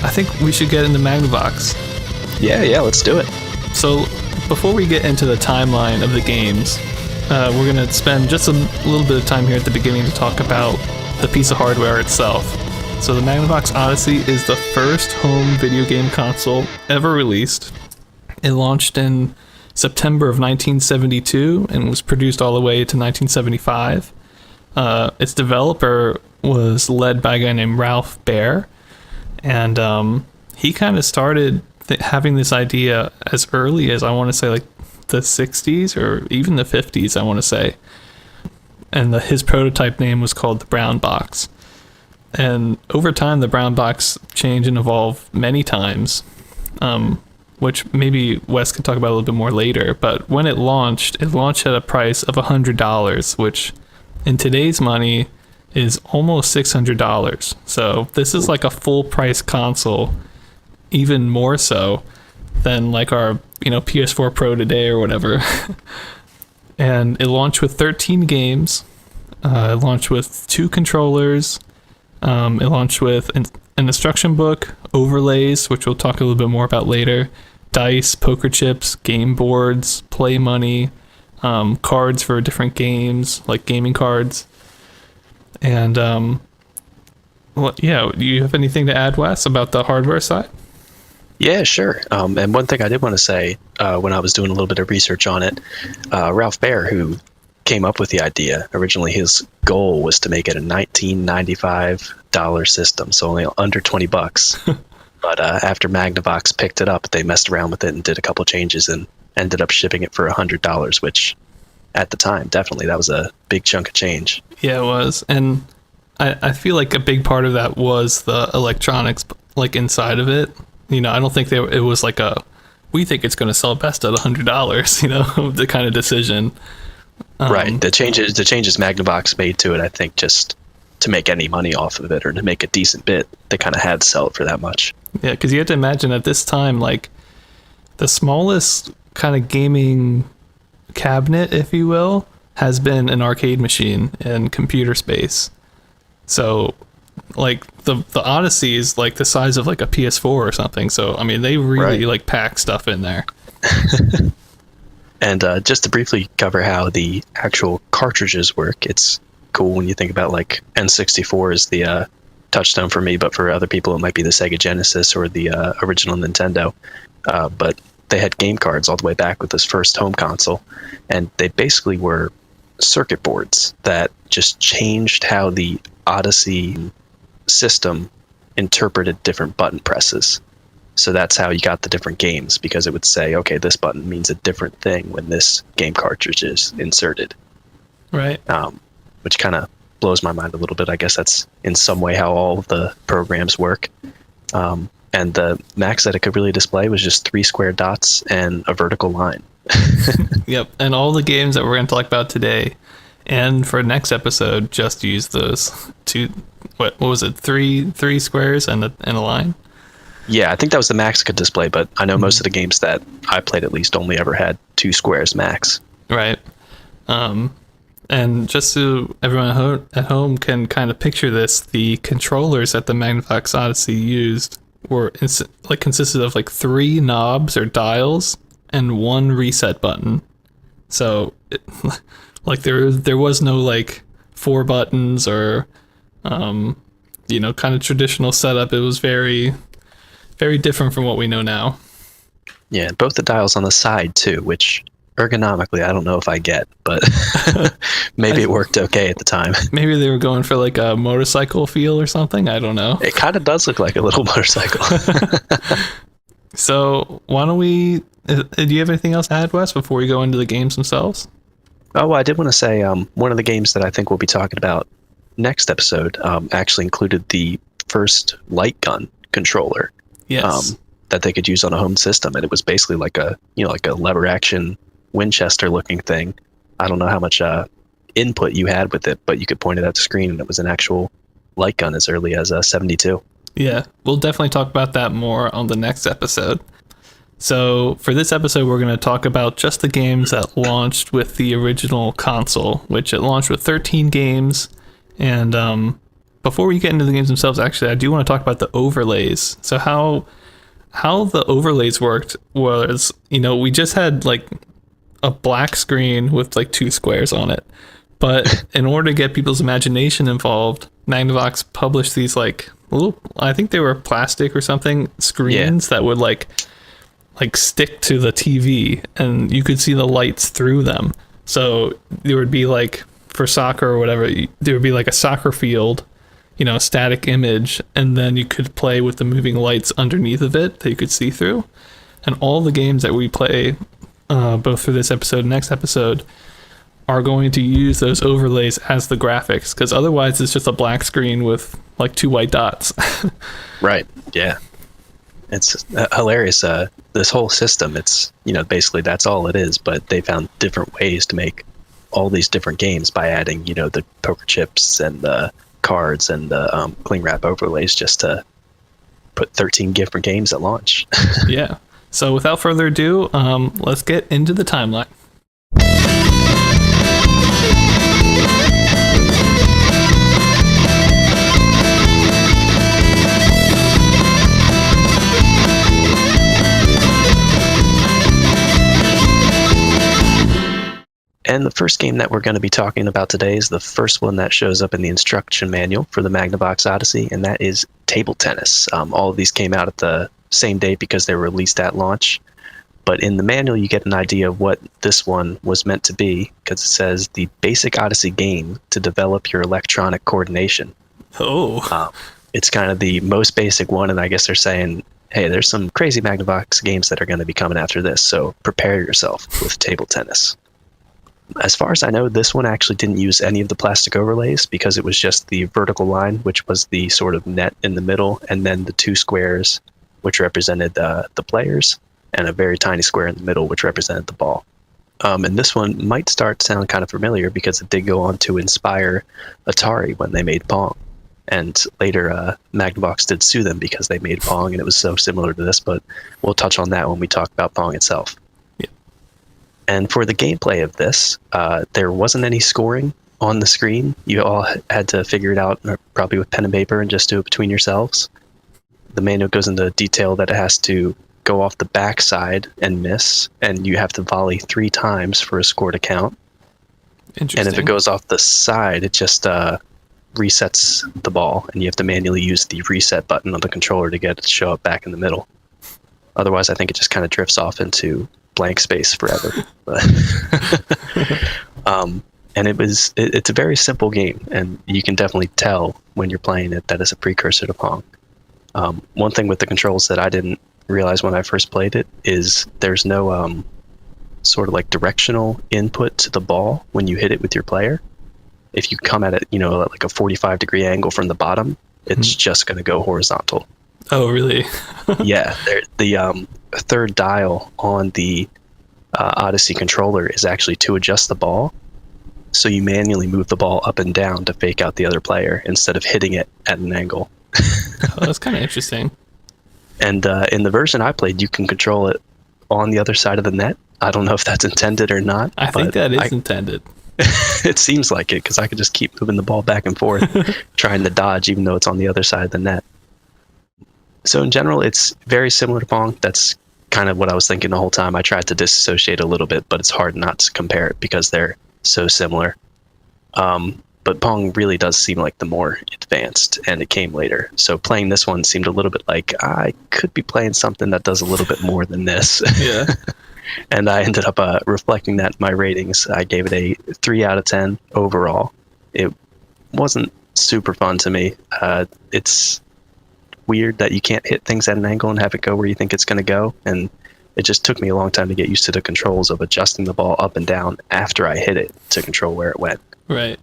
I think we should get into Magnavox. Yeah, let's do it. So before we get into the timeline of the games, we're going to spend just a little bit of time here at the beginning to talk about the piece of hardware itself. So the Magnavox Odyssey is the first home video game console ever released. It launched in September of 1972 and was produced all the way to 1975. Its developer was led by a guy named Ralph Baer, and he kind of started having this idea as early as, I want to say, like the 60s or even the 50s, I want to say. And his prototype name was called the Brown Box. And over time, the Brown Box changed and evolved many times, which maybe Wes could talk about a little bit more later. But when it launched at a price of $100, which in today's money is almost $600. So this is like a full price console, even more so than like our, PS4 Pro today or whatever. And it launched with 13 games. It launched with 2 controllers. It launched with an instruction book, overlays, which we'll talk a little bit more about later, dice, poker chips, game boards, play money, cards for different games, like gaming cards. And, do you have anything to add, Wes, about the hardware side? Yeah, sure. And one thing I did want to say, when I was doing a little bit of research on it, Ralph Baer, who came up with the idea, originally his goal was to make it a $1995 system, so only under $20. But after Magnavox picked it up, they messed around with it and did a couple changes and ended up shipping it for $100, which at the time, definitely, that was a big chunk of change. Yeah, it was. And I feel like a big part of that was the electronics, like inside of it. I don't think it was like we think it's going to sell best at $100, the kind of decision. Right. The changes Magnavox made to it, I think, just to make any money off of it or to make a decent bit, they kind of had to sell it for that much. Yeah, because you have to imagine at this time, like, the smallest kind of gaming cabinet, if you will, has been an arcade machine in computer space. So, like, the Odyssey is like the size of like a PS4 or something. So, I mean, they really like pack stuff in there. And just to briefly cover how the actual cartridges work, it's cool when you think about like N64 is the touchstone for me, but for other people it might be the Sega Genesis or the original Nintendo. But they had game cards all the way back with this first home console, and they basically were circuit boards that just changed how the Odyssey system interpreted different button presses. So that's how you got the different games, because it would say, okay, this button means a different thing when this game cartridge is inserted. Right. Which kind of blows my mind a little bit. I guess that's in some way how all of the programs work. And the max that it could really display was just 3 square dots and a vertical line. Yep. And all the games that we're going to talk about today and for next episode just use those two. What was it? Three squares and a line. Yeah, I think that was the max it could display, but I know most of the games that I played at least only ever had 2 squares max. Right. And just so everyone at home can kind of picture this, the controllers that the Magnavox Odyssey used were consisted of like 3 knobs or dials and 1 reset button. So like there was no like 4 buttons or kind of traditional setup. It was very, very different from what we know now. Yeah, both the dials on the side too, which ergonomically I don't know if I get, but maybe it worked okay at the time. Maybe they were going for like a motorcycle feel or something. I don't know. It kind of does look like a little motorcycle. So why don't we, do you have anything else to add, Wes, before we go into the games themselves? Oh, I did want to say one of the games that I think we'll be talking about next episode actually included the first light gun controller. Yes. That they could use on a home system, and it was basically like a lever action Winchester looking thing. I don't know how much input you had with it, but you could point it at the screen and it was an actual light gun as early as 72. Yeah, we'll definitely talk about that more on the next episode. So for this episode, we're going to talk about just the games that launched with the original console, which it launched with 13 games. And before we get into the games themselves, actually, I do want to talk about the overlays. So how the overlays worked was, we just had like a black screen with like 2 squares on it. But in order to get people's imagination involved, Magnavox published these like little, I think they were plastic or something, screens that would like stick to the TV, and you could see the lights through them. So there would be like, for soccer or whatever, there would be like a soccer field, a static image, and then you could play with the moving lights underneath of it that you could see through. And all the games that we play, both for this episode and next episode, are going to use those overlays as the graphics, because otherwise it's just a black screen with like 2 white dots. Right. Yeah. It's hilarious. This whole system, it's, basically that's all it is, but they found different ways to make all these different games by adding, the poker chips and the cards and the cling wrap overlays just to put 13 different games at launch. Yeah. So without further ado, let's get into the timeline. And the first game that we're going to be talking about today is the first one that shows up in the instruction manual for the Magnavox Odyssey, and that is table tennis. All of these came out at the same day because they were released at launch. But in the manual, you get an idea of what this one was meant to be, because it says the basic Odyssey game to develop your electronic coordination. Oh. It's kind of the most basic one, and I guess they're saying, hey, there's some crazy Magnavox games that are going to be coming after this, so prepare yourself with table tennis. As far as I know, this one actually didn't use any of the plastic overlays because it was just the vertical line, which was the sort of net in the middle, and then the 2 squares, which represented the players, and a very tiny square in the middle, which represented the ball. And this one might start to sound kind of familiar because it did go on to inspire Atari when they made Pong. And later, Magnavox did sue them because they made Pong, and it was so similar to this, but we'll touch on that when we talk about Pong itself. And for the gameplay of this, there wasn't any scoring on the screen. You all had to figure it out, probably with pen and paper, and just do it between yourselves. The manual goes into detail that it has to go off the backside and miss, and you have to volley 3 times for a score to count. Interesting. And if it goes off the side, it just resets the ball, and you have to manually use the reset button on the controller to get it to show up back in the middle. Otherwise, I think it just kind of drifts off into blank space forever. And it's a very simple game, and you can definitely tell when you're playing it that it's a precursor to Pong. One thing with the controls that I didn't realize when I first played it is there's no sort of like directional input to the ball when you hit it with your player. If you come at it, at like a 45-degree angle from the bottom, it's just going to go horizontal. Oh, really? Yeah, the third dial on the Odyssey controller is actually to adjust the ball. So you manually move the ball up and down to fake out the other player instead of hitting it at an angle. Oh, that's kind of interesting. And in the version I played, you can control it on the other side of the net. I don't know if that's intended or not. I think that is intended. It seems like it, because I could just keep moving the ball back and forth, trying to dodge, even though it's on the other side of the net. So in general, it's very similar to Pong. That's kind of what I was thinking the whole time. I tried to disassociate a little bit, but it's hard not to compare it because they're so similar. But Pong really does seem like the more advanced, and it came later. So playing this one seemed a little bit like I could be playing something that does a little bit more than this. Yeah. And I ended up reflecting that in my ratings. I gave it a 3 out of 10 overall. It wasn't super fun to me. It's weird that you can't hit things at an angle and have it go where you think it's going to go. And it just took me a long time to get used to the controls of adjusting the ball up and down after I hit it to control where it went. Right.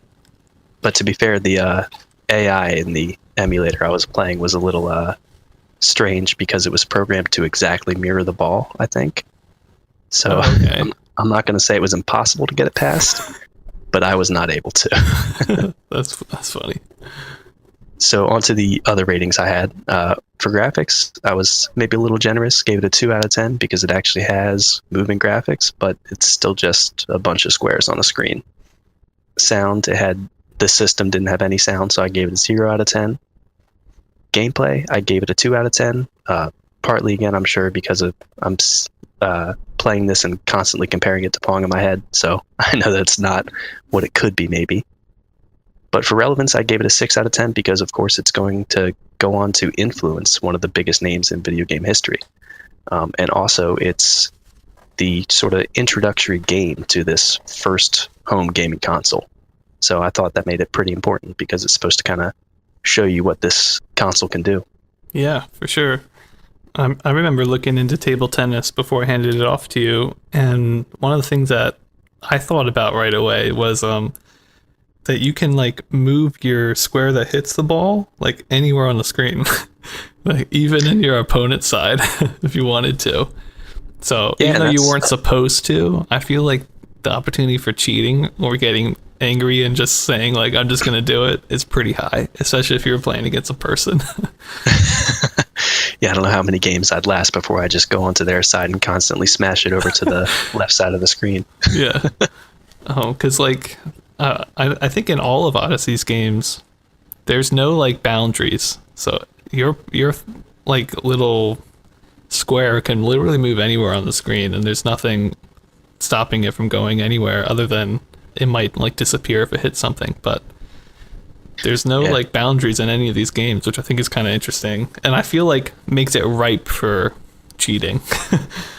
But to be fair, the AI in the emulator I was playing was a little strange because it was programmed to exactly mirror the ball, I think. So okay. I'm not going to say it was impossible to get it past, but I was not able to. That's funny. So on to the other ratings I had. For graphics, I was maybe a little generous, gave it a 2 out of 10 because it actually has moving graphics, but it's still just a bunch of squares on a screen. Sound, it had the system didn't have any sound, so I gave it a 0 out of 10. Gameplay, I gave it a 2 out of 10. Partly, again, I'm sure because I'm playing this and constantly comparing it to Pong in my head, so I know that's not what it could be, maybe. But for relevance, I gave it a 6 out of 10 because, of course, it's going to go on to influence one of the biggest names in video game history. And also, it's the sort of introductory game to this first home gaming console. So I thought that made it pretty important because it's supposed to kind of show you what this console can do. Yeah, for sure. I remember looking into table tennis before I handed it off to you, and one of the things that I thought about right away was that you can like move your square that hits the ball like anywhere on the screen, like even in your opponent's side if you wanted to. So even though you weren't supposed to, I feel like the opportunity for cheating or getting angry and just saying like I'm just gonna do it is pretty high, especially if you're playing against a person. Yeah, I don't know how many games I'd last before I just go onto their side and constantly smash it over to the left side of the screen. Yeah. Because like I think in all of Odyssey's games there's no like boundaries, so your like little square can literally move anywhere on the screen, and there's nothing stopping it from going anywhere other than it might like disappear if it hits something. But there's no like boundaries in any of these games, which I think is kind of interesting, and I feel like makes it ripe for cheating.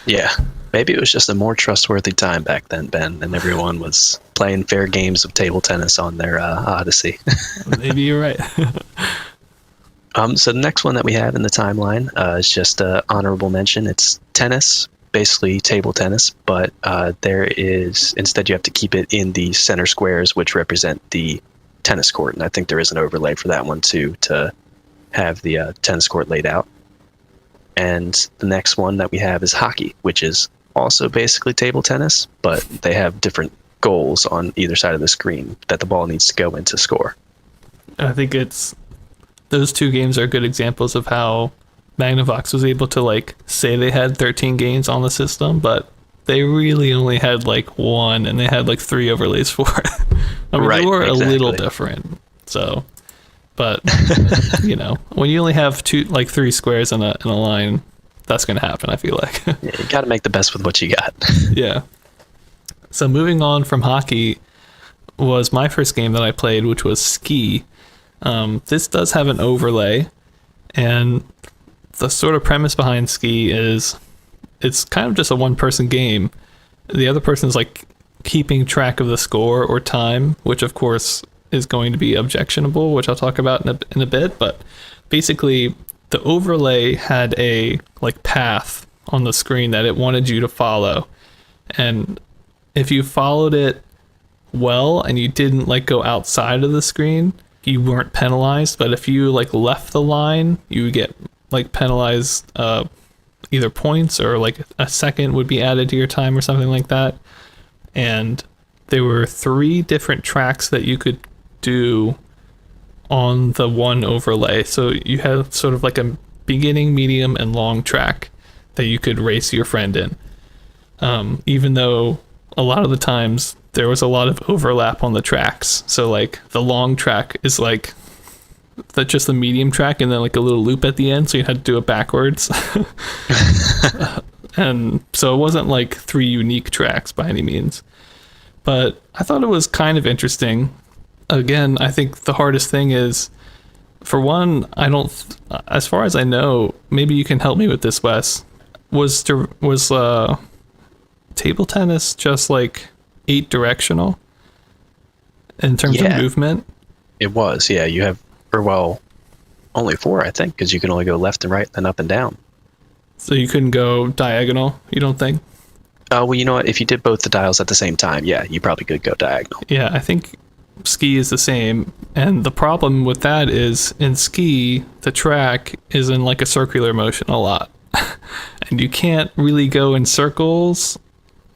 Yeah, maybe it was just a more trustworthy time back then, Ben, and everyone was playing fair games of table tennis on their Odyssey. Maybe you're right. So the next one that we have in the timeline is just an honorable mention. It's tennis, basically table tennis, but instead you have to keep it in the center squares, which represent the tennis court, and I think there is an overlay for that one too, to have the tennis court laid out. And the next one that we have is hockey, which is also basically table tennis, but they have different goals on either side of the screen that the ball needs to go in to score. I think those two games are good examples of how Magnavox was able to like say they had 13 games on the system, but they really only had like one, and they had like 3 overlays for it. I mean, they were a little different. So, but you know, when you only have 3 squares in a line, that's gonna happen, I feel like. Yeah, you got to make the best with what you got. Yeah. So moving on from hockey was my first game that I played, which was Ski. This does have an overlay, and the sort of premise behind Ski is it's kind of just a one-person game. The other person is like keeping track of the score or time, which of course is going to be objectionable, which I'll talk about in a bit. But basically, the overlay had a like path on the screen that it wanted you to follow, and if you followed it well and you didn't like go outside of the screen, you weren't penalized. But if you like left the line, you would get like penalized, either points or like a second would be added to your time or something like that. And there were 3 different tracks that you could do on the one overlay. So you had sort of like a beginning, medium, and long track that you could race your friend in. Even though a lot of the times there was a lot of overlap on the tracks. So like the long track is like that's just the medium track, and then like a little loop at the end, so you had to do it backwards. And so it wasn't like 3 unique tracks by any means, but I thought it was kind of interesting. Again, I think the hardest thing is, for one, as far as I know, maybe you can help me with this, Wes, was table tennis just like 8 directional in terms of movement? It was, yeah. You have, only 4, I think, because you can only go left and right, then up and down. So you couldn't go diagonal, you don't think? Well, you know what? If you did both the dials at the same time, yeah, you probably could go diagonal. Yeah, I think Ski is the same. And the problem with that is in Ski, the track is in like a circular motion a lot. And you can't really go in circles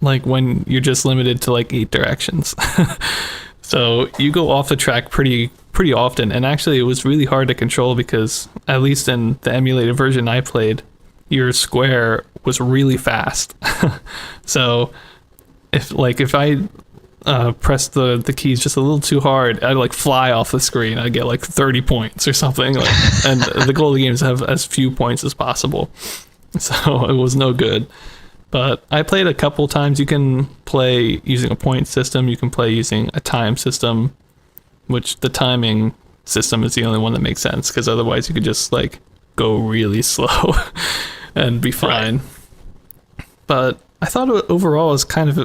like when you're just limited to like 8 directions. So you go off the track pretty often, and actually it was really hard to control because, at least in the emulated version I played, your square was really fast. So if I press the keys just a little too hard, I'd like fly off the screen. I'd get like 30 points or something. And the goal of the game is to have as few points as possible. So it was no good. But I played a couple times. You can play using a point system. You can play using a time system, which the timing system is the only one that makes sense, because otherwise you could just like go really slow and be fine. Right. But I thought overall it was kind of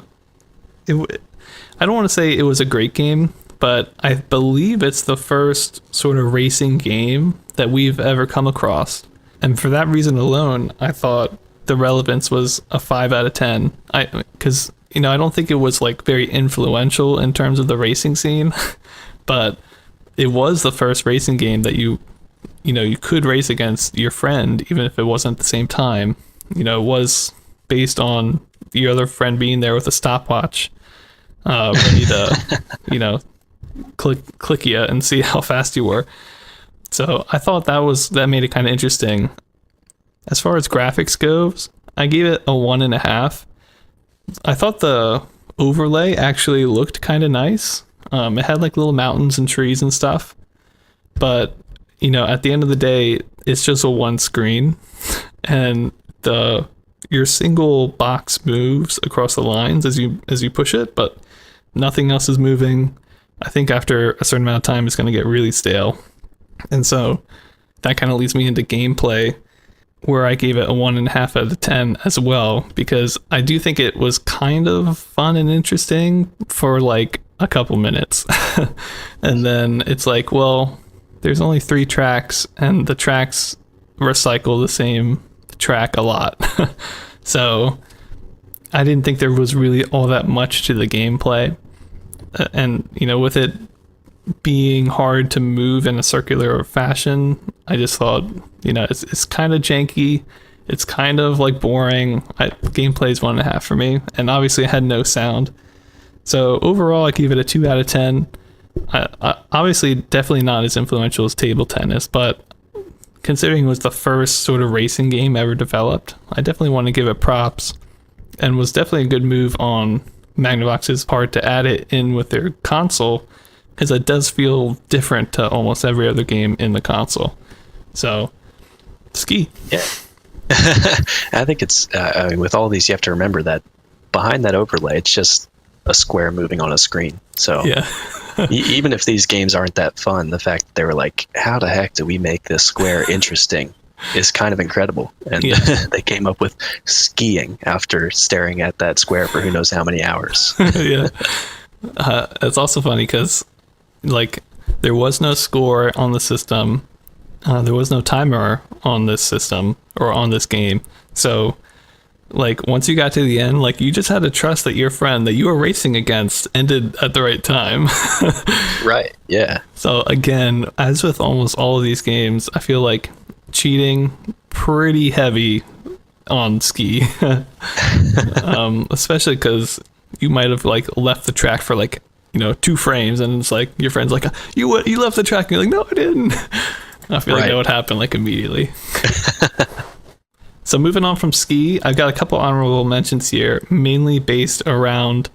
I don't want to say it was a great game, but I believe it's the first sort of racing game that we've ever come across. And for that reason alone, I thought the relevance was a 5 out of 10. Because, I don't think it was like very influential in terms of the racing scene, but it was the first racing game that you could race against your friend, even if it wasn't at the same time. It was based on your other friend being there with a stopwatch, ready to, click you and see how fast you were. So I thought that made it kind of interesting. As far as graphics goes, I gave it a 1.5. I thought the overlay actually looked kind of nice. It had like little mountains and trees and stuff, but at the end of the day, it's just a one screen, and your single box moves across the lines as you push it, but nothing else is moving. I think after a certain amount of time, it's going to get really stale, and so that kind of leads me into gameplay, where I gave it a 1.5 out of 10 as well, because I do think it was kind of fun and interesting for like a couple minutes. And then it's like, well, there's only 3 tracks and the tracks recycle the same track a lot. So I didn't think there was really all that much to the gameplay. And, with it being hard to move in a circular fashion, I just thought, it's kind of janky. It's kind of like boring. Gameplay is 1.5 for me, and obviously it had no sound. So overall, I give it a 2 out of 10. Obviously, definitely not as influential as table tennis, but considering it was the first sort of racing game ever developed, I definitely want to give it props, and was definitely a good move on Magnavox's part to add it in with their console, because it does feel different to almost every other game in the console. So, ski. Yeah. I think it's, with all these, you have to remember that behind that overlay, it's just a square moving on a screen. So, yeah. Even if these games aren't that fun, the fact that they were like, how the heck do we make this square interesting is kind of incredible. And they came up with skiing after staring at that square for who knows how many hours. Yeah. It's also funny because, like, there was no score on the system. There was no timer on this system or on this game. So, like, once you got to the end, like, you just had to trust that your friend that you were racing against ended at the right time. Right, yeah. So, again, as with almost all of these games, I feel like cheating pretty heavy on ski. Especially because you might have, like, left the track for, like, 2 frames, and it's like, your friend's like, you left the track, and you're like, no, I didn't. I feel like that would happen, like, immediately. So moving on from ski, I've got a couple honorable mentions here, mainly based around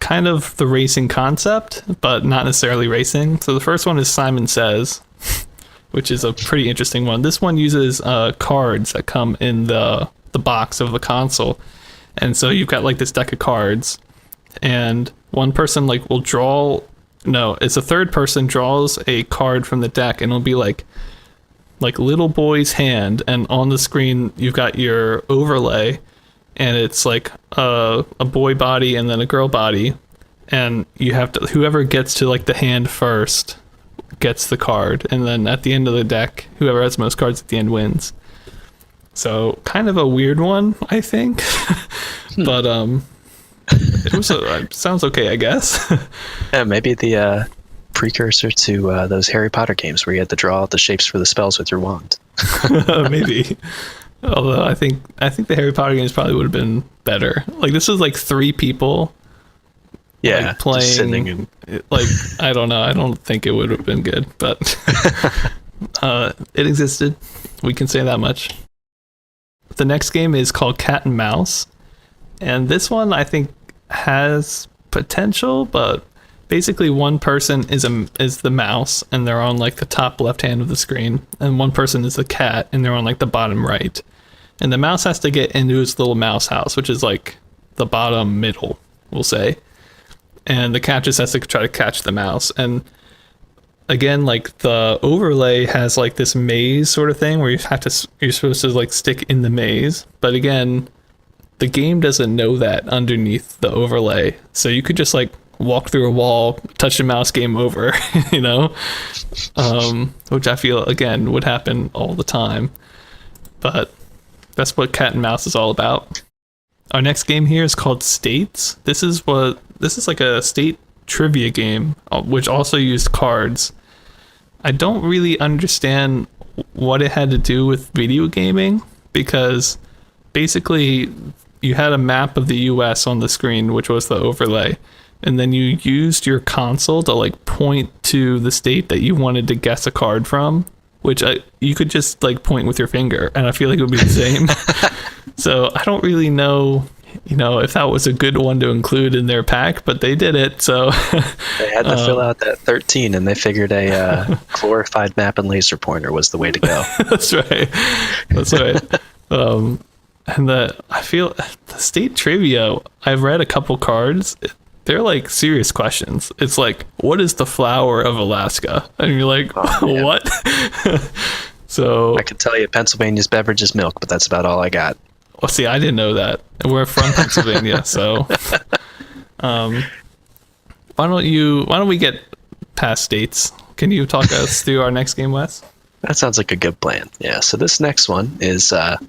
kind of the racing concept, but not necessarily racing. So the first one is Simon Says, which is a pretty interesting one. This one uses cards that come in the box of the console. And so you've got like this deck of cards, and one person like will draw, no, it's a third person draws a card from the deck, and it'll be like little boy's hand, and on the screen you've got your overlay, and it's like a boy body and then a girl body, and you have to, whoever gets to like the hand first gets the card, and then at the end of the deck, whoever has the most cards at the end wins. So kind of a weird one, I think. But it was sounds okay, I guess. Yeah, maybe the precursor to those Harry Potter games where you had to draw out the shapes for the spells with your wand. Maybe. Although I think the Harry Potter games probably would have been better. Like, this was like 3 people. Yeah, like, playing. Just sitting and... like, I don't know. I don't think it would have been good, but it existed. We can say that much. The next game is called Cat and Mouse, and this one I think has potential, but basically one person is the mouse and they're on like the top left hand of the screen, and one person is the cat and they're on like the bottom right. And the mouse has to get into his little mouse house, which is like the bottom middle, we'll say. And the cat just has to try to catch the mouse. And again, like the overlay has like this maze sort of thing where you're supposed to like stick in the maze. But again, the game doesn't know that underneath the overlay. So you could just like walk through a wall, touch the mouse, game over, you know? Which I feel, again, would happen all the time. But that's what Cat and Mouse is all about. Our next game here is called States. This is like a state trivia game, which also used cards. I don't really understand what it had to do with video gaming, because basically you had a map of the US on the screen, which was the overlay, and then you used your console to like point to the state that you wanted to guess a card from, which you could just like point with your finger, and I feel like it would be the same. So I don't really know, if that was a good one to include in their pack, but they did it. So they had to fill out that 13, and they figured a glorified map and laser pointer was the way to go. That's right. And I feel the state trivia, I've read a couple cards. They're like serious questions. It's like, what is the flower of Alaska? And you're like, what? So I could tell you Pennsylvania's beverage is milk, but that's about all I got. Well, see, I didn't know that. We're from Pennsylvania, so why don't we get past states? Can you talk us through our next game, Wes? That sounds like a good plan. Yeah. So this next one is a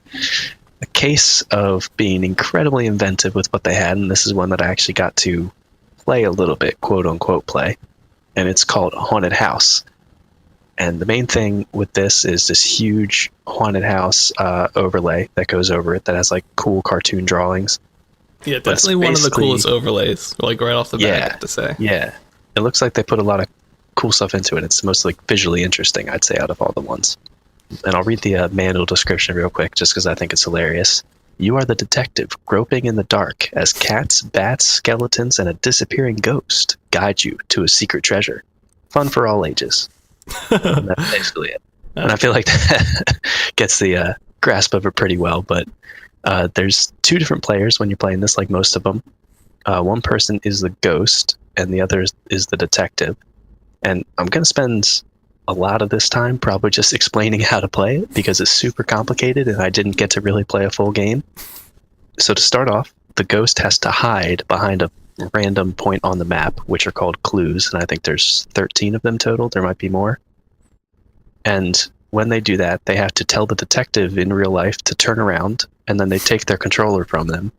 case of being incredibly inventive with what they had, and this is one that I actually got to play a little bit, quote unquote play, and it's called Haunted House. And the main thing with this is this huge haunted house overlay that goes over it that has like cool cartoon drawings. Yeah, definitely one of the coolest overlays, like right off the bat, I have to say. Yeah, it looks like they put a lot of cool stuff into it. It's the most like visually interesting, I'd say, out of all the ones. And I'll read the manual description real quick just because I think it's hilarious. You are the detective groping in the dark as cats, bats, skeletons, and a disappearing ghost guide you to a secret treasure. Fun for all ages. And that's basically it. And I feel like that gets the grasp of it pretty well, but there's two different players when you're playing this, like most of them. One person is the ghost, and the other is the detective. And I'm going to spend a lot of this time probably just explaining how to play it, because it's super complicated, and I didn't get to really play a full game. So to start off, the ghost has to hide behind a random point on the map, which are called clues, and I think there's 13 of them total. There might be more. And when they do that, they have to tell the detective in real life to turn around, and then they take their controller from them.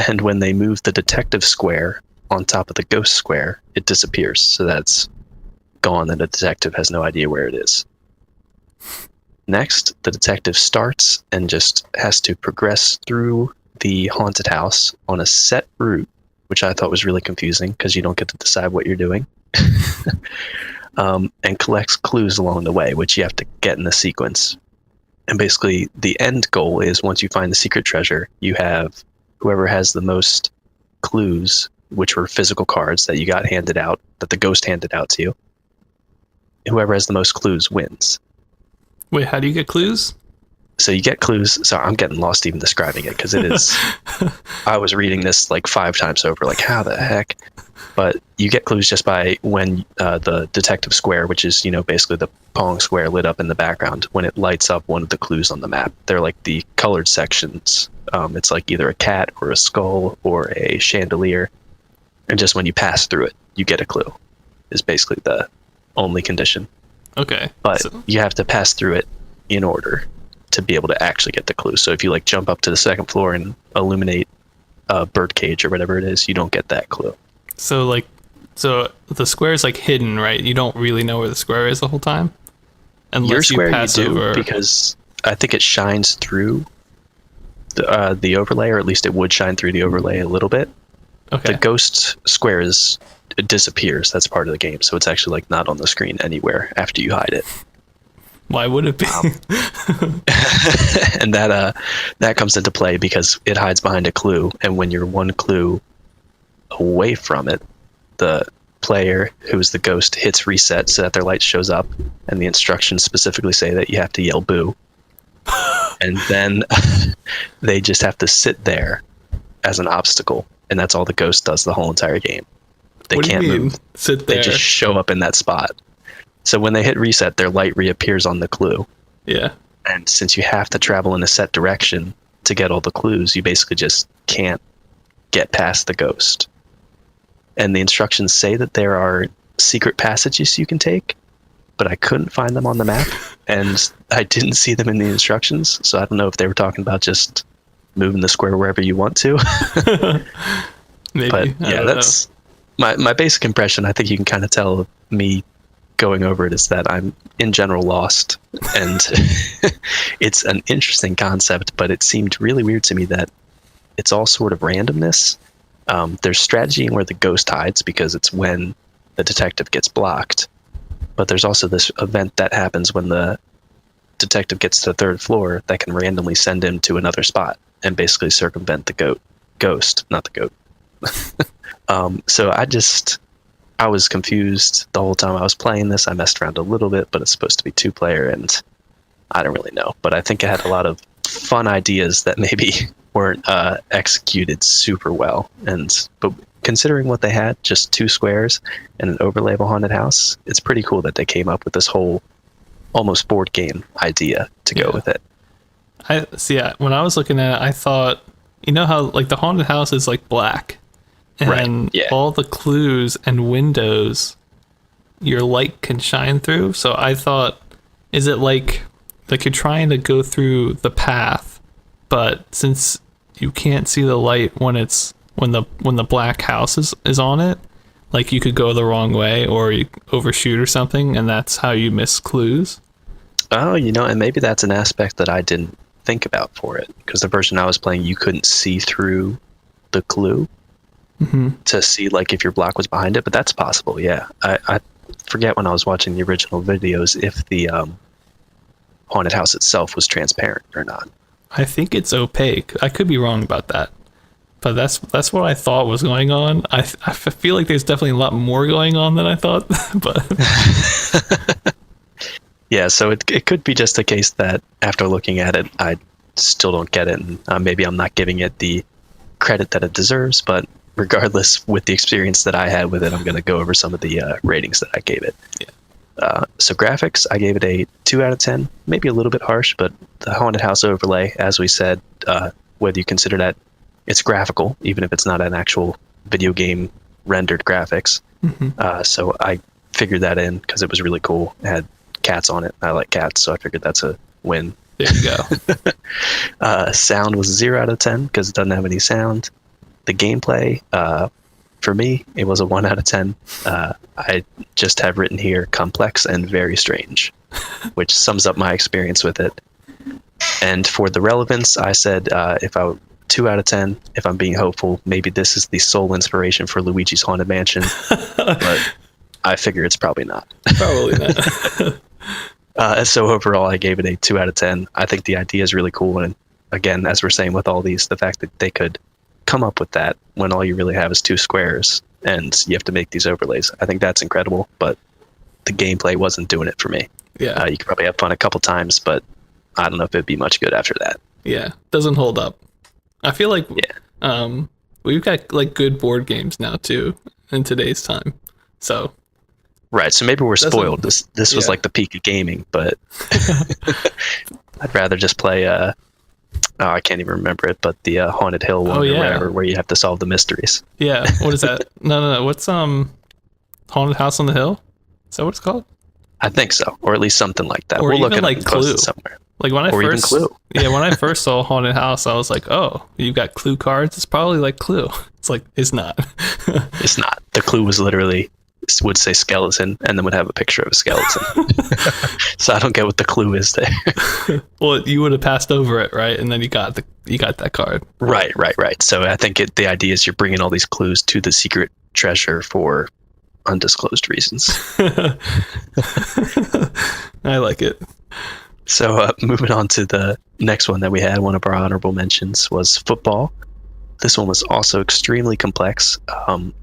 And when they move the detective square on top of the ghost square, it disappears. So that's gone, and the detective has no idea where it is. Next, the detective starts and just has to progress through the haunted house on a set route, which I thought was really confusing because you don't get to decide what you're doing. And collects clues along the way, which you have to get in a sequence. And basically, the end goal is once you find the secret treasure, you have whoever has the most clues, which were physical cards that you got handed out, that the ghost handed out to you. Whoever has the most clues wins. Wait, how do you get clues? So you get clues. So I'm getting lost even describing it because it is. I was reading this like 5 times over, like how the heck? But you get clues just by when the detective square, which is basically the Pong square lit up in the background, when it lights up one of the clues on the map. They're like the colored sections. It's like either a cat or a skull or a chandelier, and just when you pass through it, you get a clue. Is basically the only condition. Okay. But you have to pass through it in order to be able to actually get the clue. So if you like jump up to the second floor and illuminate a bird cage or whatever it is, you don't get that clue. So the square is like hidden, right? You don't really know where the square is the whole time? Unless your square you pass you do, over. because I think it shines through the overlay, or at least it would shine through the overlay a little bit. Okay. The ghost square it disappears. That's part of the game. So it's actually like not on the screen anywhere after you hide it. Why would it be? And that comes into play because it hides behind a clue, and when you're one clue away from it, the player who's the ghost hits reset so that their light shows up, and the instructions specifically say that you have to yell boo. And then they just have to sit there as an obstacle, and that's all the ghost does the whole entire game. They can't move. Sit there. They just show up in that spot. So when they hit reset, their light reappears on the clue. Yeah. And since you have to travel in a set direction to get all the clues, you basically just can't get past the ghost. And the instructions say that there are secret passages you can take, but I couldn't find them on the map, and I didn't see them in the instructions, so I don't know if they were talking about just moving the square wherever you want to. Maybe. But yeah, that's my basic impression. I think you can kind of tell me going over it is that I'm in general lost, and it's an interesting concept, but it seemed really weird to me that it's all sort of randomness. There's strategy in where the ghost hides because it's when the detective gets blocked, but there's also this event that happens when the detective gets to the third floor that can randomly send him to another spot and basically circumvent the ghost, not the goat. So I was confused the whole time I was playing this. I messed around a little bit, but it's supposed to be 2-player, and I don't really know. But I think it had a lot of fun ideas that maybe weren't executed super well. But considering what they had, just 2 squares and an overlay of a haunted house, it's pretty cool that they came up with this whole almost board game idea to go with it. I see. When I was looking at it, I thought, you know how like the haunted house is like black, and all the clues and windows your light can shine through. So I thought, is it like you're trying to go through the path, but since you can't see the light when the black house is on it, like you could go the wrong way or you overshoot or something, and that's how you miss clues. Oh, and maybe that's an aspect that I didn't think about for it, because the version I was playing, you couldn't see through the clue to see like if your block was behind it, but that's possible. Yeah, I forget when I was watching the original videos if the haunted house itself was transparent or not. I think it's opaque. I could be wrong about that, but that's what I thought was going on. I feel like there's definitely a lot more going on than I thought, but yeah. So it could be just a case that after looking at it, I still don't get it, and maybe I'm not giving it the credit that it deserves. But regardless, with the experience that I had with it, I'm going to go over some of the ratings that I gave it. Yeah. So graphics, I gave it a 2 out of 10, maybe a little bit harsh, but the haunted house overlay, as we said, whether you consider that it's graphical, even if it's not an actual video game rendered graphics. So I figured that in because it was really cool. It had cats on it. I like cats, so I figured that's a win. There you go. Sound was 0 out of 10 because it doesn't have any sound. The gameplay, for me, it was a 1 out of 10. I just have written here complex and very strange, which sums up my experience with it. And for the relevance, I said 2 out of 10. If I'm being hopeful, maybe this is the sole inspiration for Luigi's Haunted Mansion, but I figure it's probably not. Probably not. So overall, I gave it a 2 out of 10. I think the idea is really cool. And again, as we're saying with all these, the fact that they could come up with that when all you really have is 2 squares and you have to make these overlays, I think that's incredible. But the gameplay wasn't doing it for me. Yeah. You could probably have fun a couple times, but I don't know if it'd be much good after that. Yeah. Doesn't hold up. I feel like we've got like good board games now too in today's time. So right, so maybe we're spoiled. This was like the peak of gaming, but I'd rather just play I can't even remember it, but the Haunted Hill one or whatever, where you have to solve the mysteries. Yeah, what is that? No. What's Haunted House on the Hill? Is that what it's called? I think so, or at least something like that. Or we'll even look at like it Clue somewhere. Like when even Clue. When I first saw Haunted House, I was like, oh, you've got Clue cards. It's probably like Clue. It's like, it's not. It's not. The Clue was literally would say skeleton and then would have a picture of a skeleton. So I don't get what the clue is there. Well, you would have passed over it, right? And then you got that card. Right. So I think the idea is you're bringing all these clues to the secret treasure for undisclosed reasons. I like it. So moving on to the next one that we had, one of our honorable mentions was football. This one was also extremely complex.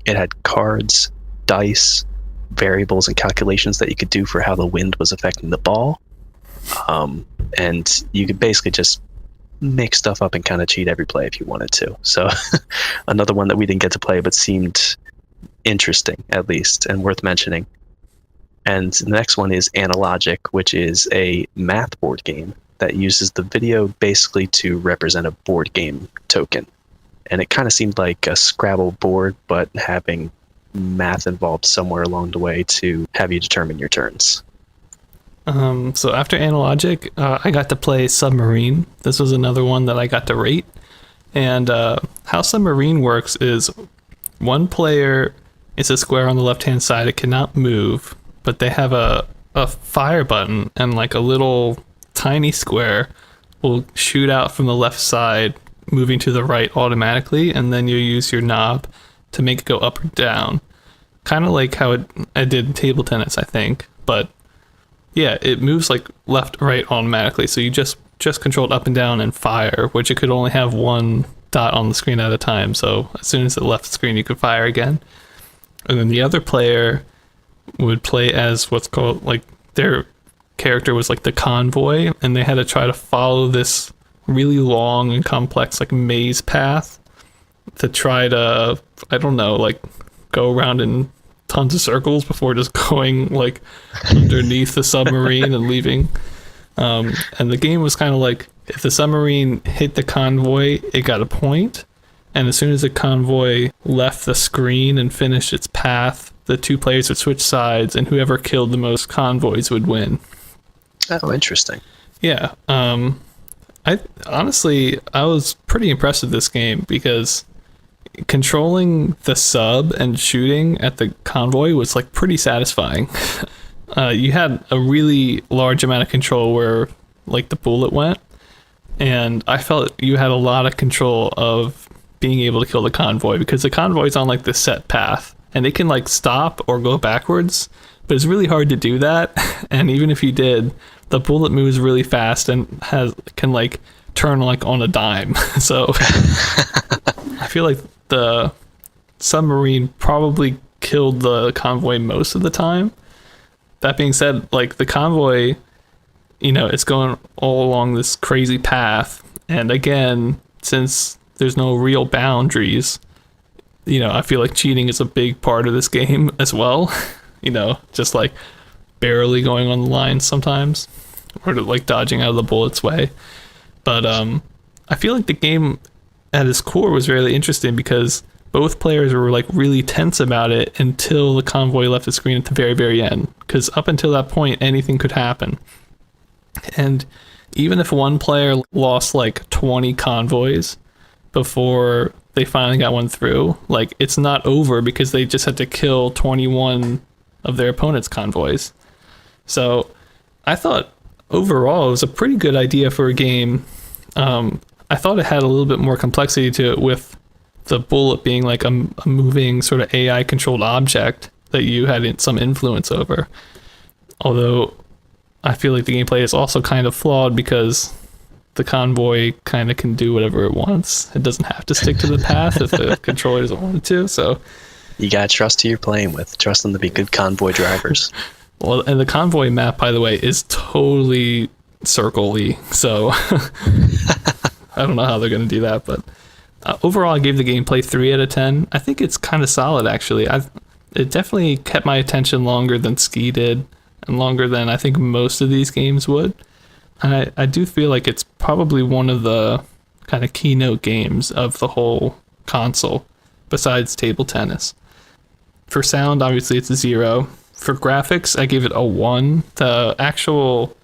It had cards, dice, variables, and calculations that you could do for how the wind was affecting the ball. And you could basically just make stuff up and kind of cheat every play if you wanted to. So another one that we didn't get to play but seemed interesting, at least, and worth mentioning. And the next one is Analogic, which is a math board game that uses the video basically to represent a board game token. And it kind of seemed like a Scrabble board, but having math involved somewhere along the way to have you determine your turns. So after Analogic, I got to play Submarine. This was another one that I got to rate. And how Submarine works is one player is a square on the left-hand side. It cannot move, but they have a fire button, and like a little tiny square will shoot out from the left side, moving to the right automatically, and then you use your knob to make it go up or down. Kind of like how I did in table tennis, I think, but yeah, it moves like left, right automatically. So you just controlled up and down and fire, which it could only have one dot on the screen at a time. So as soon as it left the screen, you could fire again. And then the other player would play as what's called, like, their character was like the convoy, and they had to try to follow this really long and complex like maze path to try to, I don't know, like go around in tons of circles before just going like underneath the submarine and leaving. And the game was kind of like, if the submarine hit the convoy, it got a point, and as soon as the convoy left the screen and finished its path, the two players would switch sides, and whoever killed the most convoys would win. Oh, interesting. Yeah. I was pretty impressed with this game because controlling the sub and shooting at the convoy was like pretty satisfying. You had a really large amount of control where like the bullet went, and I felt you had a lot of control of being able to kill the convoy, because the convoy's on like the set path and it can like stop or go backwards, but it's really hard to do that. And even if you did, the bullet moves really fast and can like turn like on a dime. So I feel like the submarine probably killed the convoy most of the time. That being said, like the convoy, you know, it's going all along this crazy path, and again, since there's no real boundaries, you know, I feel like cheating is a big part of this game as well. You know, just like barely going on the line sometimes, or like dodging out of the bullet's way. But I feel like the game at its core was really interesting because both players were like really tense about it until the convoy left the screen at the very, very end. Because up until that point, anything could happen. And even if one player lost like 20 convoys before they finally got one through, like it's not over because they just had to kill 21 of their opponent's convoys. So I thought overall it was a pretty good idea for a game. I thought it had a little bit more complexity to it, with the bullet being like a moving sort of AI controlled object that you had some influence over. Although I feel like the gameplay is also kind of flawed because the convoy kind of can do whatever it wants. It doesn't have to stick to the path if the controller doesn't want it to. So you gotta trust who you're playing with. Trust them to be good convoy drivers. Well, and the convoy map, by the way, is totally circle-y. So I don't know how they're going to do that, but overall, I gave the gameplay 3 out of 10. I think it's kind of solid, actually. It definitely kept my attention longer than Ski did, and longer than I think most of these games would. And I do feel like it's probably one of the kind of keynote games of the whole console, besides table tennis. For sound, obviously, it's a 0. For graphics, I gave it a 1. The actual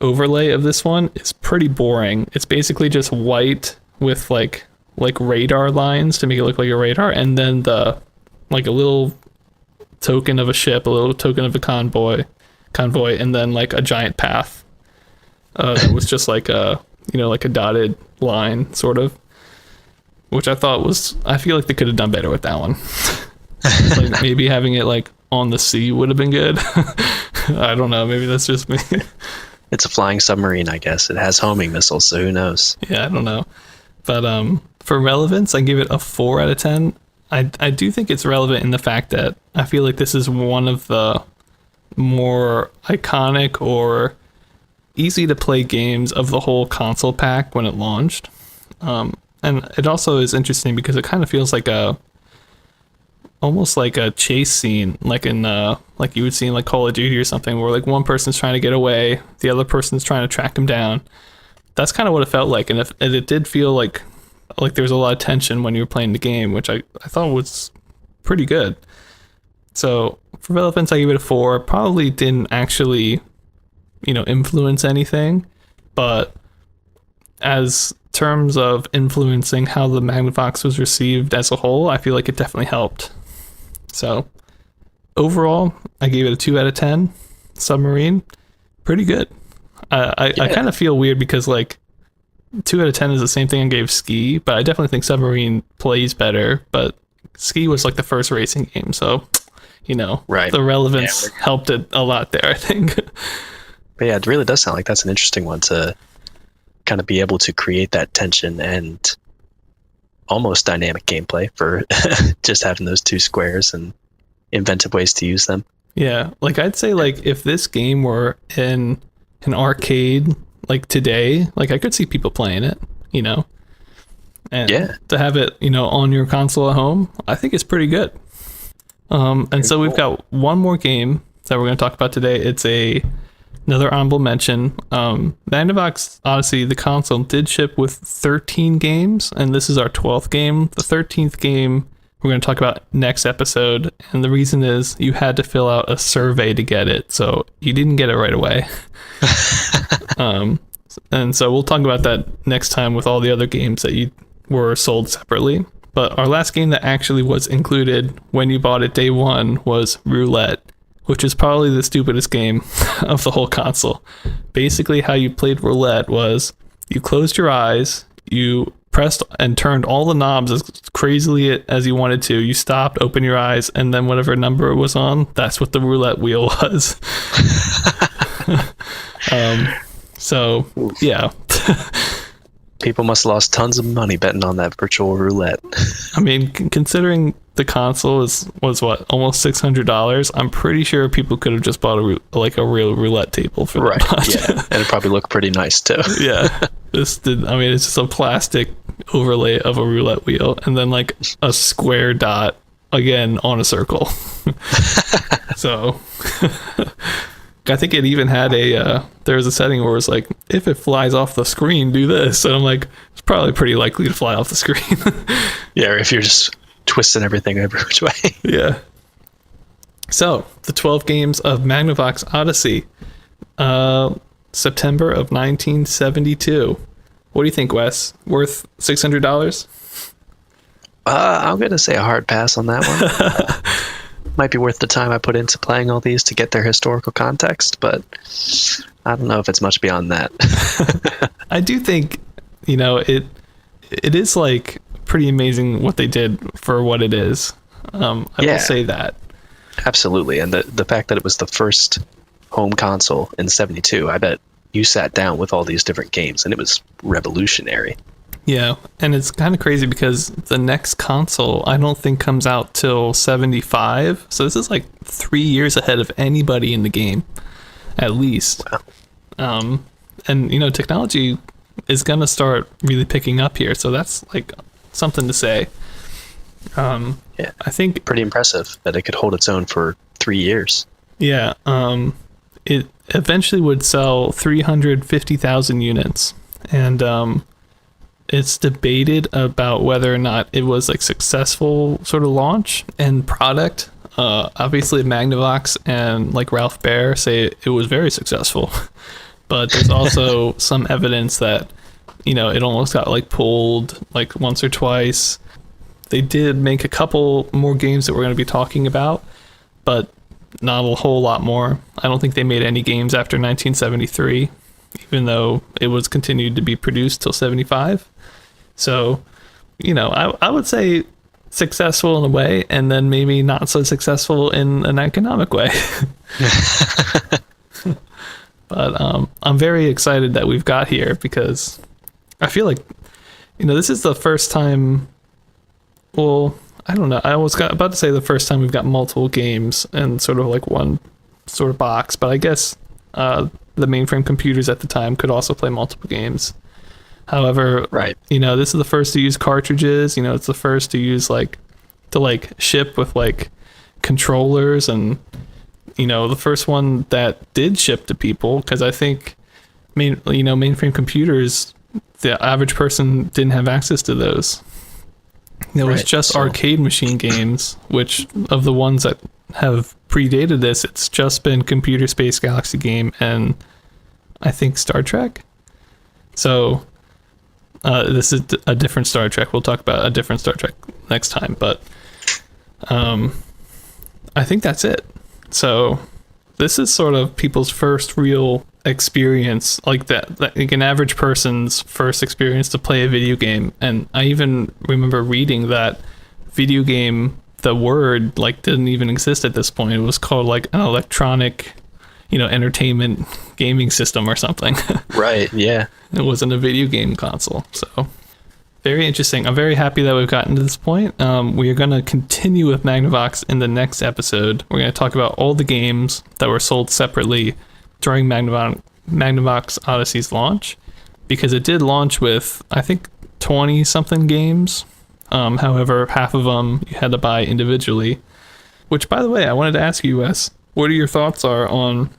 overlay of this one is pretty boring. It's basically just white with like radar lines to make it look like a radar, and then the like a little token of a ship, a little token of a convoy, and then like a giant path that was just like a, you know, like a dotted line sort of, which I feel like they could have done better with that one. Like maybe having it like on the sea would have been good. I don't know, maybe that's just me. It's a flying submarine, I guess. It has homing missiles, so who knows? Yeah, I don't know. But For relevance, I give it a 4 out of 10. I do think it's relevant in the fact that I feel like this is one of the more iconic or easy to play games of the whole console pack when it launched. And it also is interesting because it kind of feels like almost like a chase scene, like in like you would see in like Call of Duty or something, where like one person's trying to get away, the other person's trying to track him down. That's kind of what it felt like, and it did feel like there was a lot of tension when you were playing the game, which I thought was pretty good. So for relevance, I give it a 4. Probably didn't actually, influence anything, but as terms of influencing how the Magnavox was received as a whole, I feel like it definitely helped. So overall, I gave it a 2 out of 10. Submarine, pretty good. I kind of feel weird because like 2 out of 10 is the same thing I gave Ski, but I definitely think Submarine plays better. But Ski was like the first racing game, so right. The relevance helped it a lot there, I think. But yeah, it really does sound like that's an interesting one to kind of be able to create that tension and almost dynamic gameplay for just having those two squares and inventive ways to use them. Yeah, like I'd say like if this game were in an arcade like today, like I could see people playing it, and to have it, on your console at home, I think it's pretty good. And so we've got one more game that we're going to talk about today. It's another honorable mention. Magnavox Odyssey, the console, did ship with 13 games, and this is our 12th game. The 13th game we're going to talk about next episode, and the reason is you had to fill out a survey to get it, so you didn't get it right away. And so we'll talk about that next time with all the other games that were sold separately. But our last game that actually was included when you bought it day one was Roulette, which is probably the stupidest game of the whole console. Basically, how you played Roulette was you closed your eyes, you pressed and turned all the knobs as crazily as you wanted to. You stopped, opened your eyes, and then whatever number it was on, that's what the roulette wheel was. So, yeah. People must have lost tons of money betting on that virtual roulette. I mean, considering the console was what, almost $600, I'm pretty sure people could have just bought a real roulette table for right. that. Yeah, and it probably looked pretty nice too. Yeah, it's just a plastic overlay of a roulette wheel, and then like a square dot again on a circle. So. I think it even had there was a setting where it's like, if it flies off the screen, do this. And I'm like, it's probably pretty likely to fly off the screen. Yeah, or if you're just twisting everything every which way. Yeah. So, the 12 games of Magnavox Odyssey, September of 1972. What do you think, Wes? Worth $600? I'm going to say a hard pass on that one. Might be worth the time I put into playing all these to get their historical context, but I don't know if it's much beyond that. I do think, it is like pretty amazing what they did for what it is. I will say that. Absolutely. And the fact that it was the first home console in 72, I bet you sat down with all these different games and it was revolutionary. Yeah, and it's kind of crazy because the next console I don't think comes out till 75, so this is like 3 years ahead of anybody in the game, at least. Wow. And technology is gonna start really picking up here, so that's like something to say. I think pretty impressive that it could hold its own for 3 years. Yeah, it eventually would sell 350,000 units, and it's debated about whether or not it was like successful sort of launch and product. Obviously Magnavox and like Ralph Baer say it was very successful, but there's also some evidence that it almost got like pulled like once or twice. They did make a couple more games that we're going to be talking about, but not a whole lot more. I don't think they made any games after 1973, even though it was continued to be produced till 75. So, I would say successful in a way, and then maybe not so successful in an economic way. But I'm very excited that we've got here because I feel like This is the first time. Well, I don't know. I was about to say the first time we've got multiple games and sort of like one sort of box, but I guess the mainframe computers at the time could also play multiple games. However, right. This is the first to use cartridges. It's the first to use to ship with controllers, and the first one that did ship to people, because I think mainframe computers, the average person didn't have access to those. It was just arcade machine games, which of the ones that have predated this, it's just been Computer Space Galaxy Game and I think Star Trek. So this is a different Star Trek. We'll talk about a different Star Trek next time, but I think that's it. So this is sort of people's first real experience, like an average person's first experience to play a video game. And I even remember reading that video game, the word didn't even exist at this point. It was called an electronic, entertainment gaming system or something. Right, yeah. It wasn't a video game console. So very interesting. I'm very happy that we've gotten to this point. We are going to continue with Magnavox in the next episode. We're going to talk about all the games that were sold separately during Magnavox Odyssey's launch, because it did launch with, I think, 20-something games. However, half of them you had to buy individually, which, by the way, I wanted to ask you, Wes, what are your thoughts on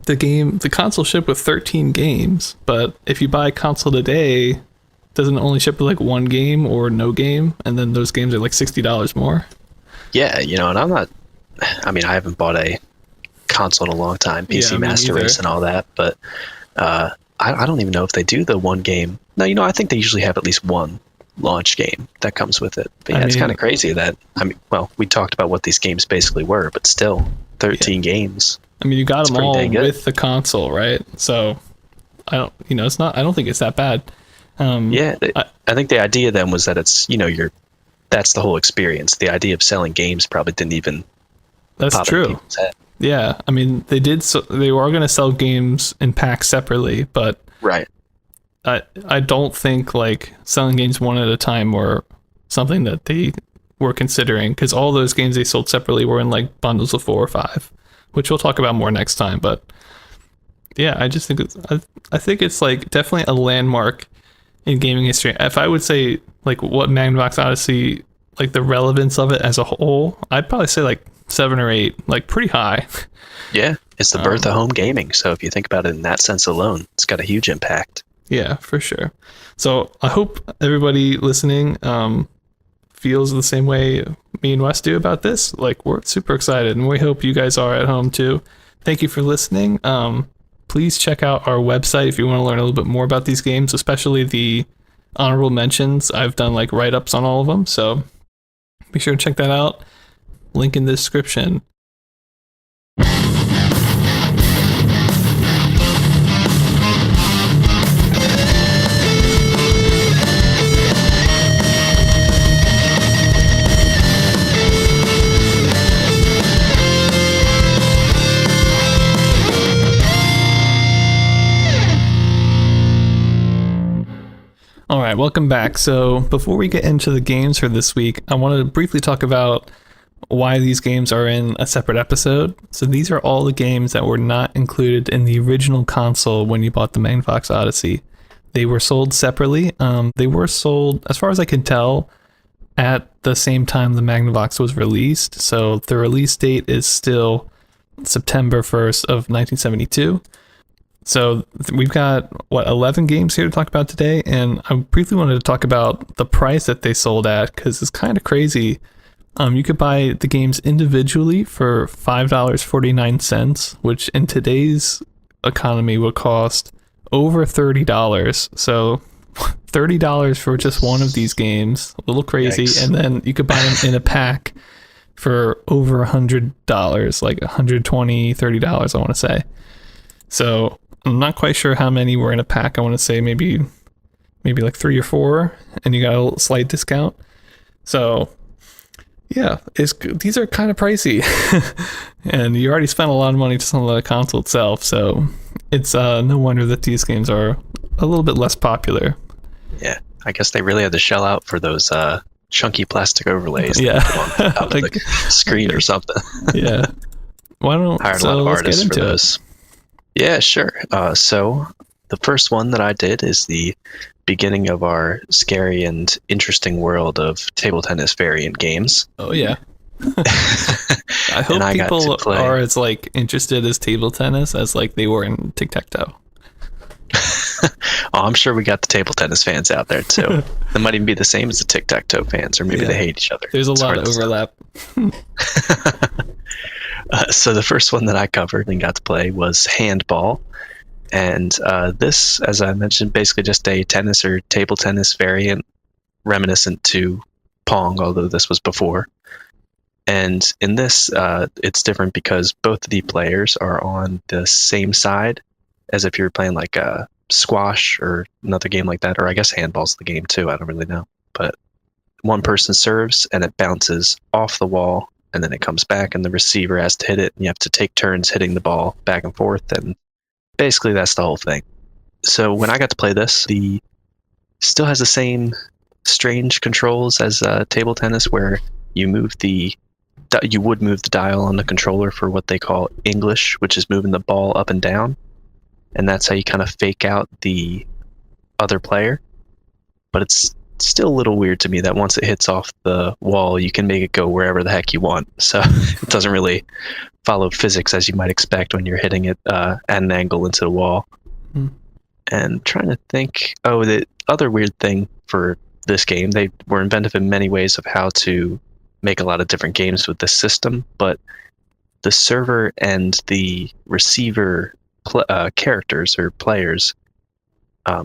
the console shipped with 13 games, but if you buy a console today, doesn't it only ship with one game or no game, and then those games are $60 more? Yeah, and I haven't bought a console in a long time, PC Master Race and all that, but I don't even know if they do the one game. No, I think they usually have at least one launch game that comes with it. But it's kind of crazy that, we talked about what these games basically were, but still 13 games. You got them all with the console, right? So I don't think it's that bad. I think the idea then was that it's, that's the whole experience. The idea of selling games probably didn't even That's true. Yeah, they did. So they were going to sell games in packs separately, but right. I don't think selling games one at a time were something that they were considering, because all those games they sold separately were in bundles of 4 or 5, which we'll talk about more next time. But yeah, I just think I think it's definitely a landmark in gaming history. If I would say what Magnavox Odyssey, the relevance of it as a whole, I'd probably say 7 or 8, pretty high. Yeah, it's the birth of home gaming. So if you think about it in that sense alone, it's got a huge impact. Yeah, for sure. So I hope everybody listening feels the same way me and Wes do about this. We're super excited, and we hope you guys are at home too. Thank you for listening. Please check out our website if you want to learn a little bit more about these games, especially the honorable mentions. I've done write-ups on all of them, so be sure to check that out. Link in the description. All right, welcome back. So before we get into the games for this week, I wanted to briefly talk about why these games are in a separate episode. So these are all the games that were not included in the original console when you bought the Magnavox Odyssey. They were sold separately. They were sold, as far as I can tell, at the same time the Magnavox was released. So the release date is still September 1st of 1972. So we've got, 11 games here to talk about today, and I briefly wanted to talk about the price that they sold at, because it's kind of crazy. You could buy the games individually for $5.49, which in today's economy would cost over $30. So $30 for just one of these games, a little crazy. Yikes. And then you could buy them in a pack for over $100, $120, $30, I want to say. So I'm not quite sure how many were in a pack. I want to say maybe 3 or 4, and you got a slight discount. So yeah, these are kind of pricey, and you already spent a lot of money just on the console itself. So it's no wonder that these games are a little bit less popular. Yeah, I guess they really had to shell out for those chunky plastic overlays. Yeah. That put on top of the screen or something. Yeah. Why don't Hired a lot of artists for those. Yeah, sure. So the first one that I did is the beginning of our scary and interesting world of table tennis variant games. Oh yeah. I hope people are as like interested as table tennis as like they were in tic-tac-toe. Oh, I'm sure we got the table tennis fans out there too. They might even be the same as the tic-tac-toe fans, or maybe they hate each other. There's a lot of overlap. So the first one that I covered and got to play was Handball. And this, as I mentioned, basically just a tennis or table tennis variant reminiscent to Pong, although this was before. And in this, it's different because both of the players are on the same side as if you're playing like a squash or another game like that, or I guess handball's the game too, I don't really know. But one person serves and it bounces off the wall, and then it comes back and the receiver has to hit it, and you have to take turns hitting the ball back and forth, and basically that's the whole thing. So when I got to play this, the still has the same strange controls as table tennis, where you would move the dial on the controller for what they call English, which is moving the ball up and down, and that's how you kind of fake out the other player. But it's still a little weird to me that once it hits off the wall, you can make it go wherever the heck you want. So it doesn't really follow physics as you might expect when you're hitting it at an angle into the wall. And trying to think, the other weird thing for this game, they were inventive in many ways of how to make a lot of different games with this system, but the server and the receiver characters or players,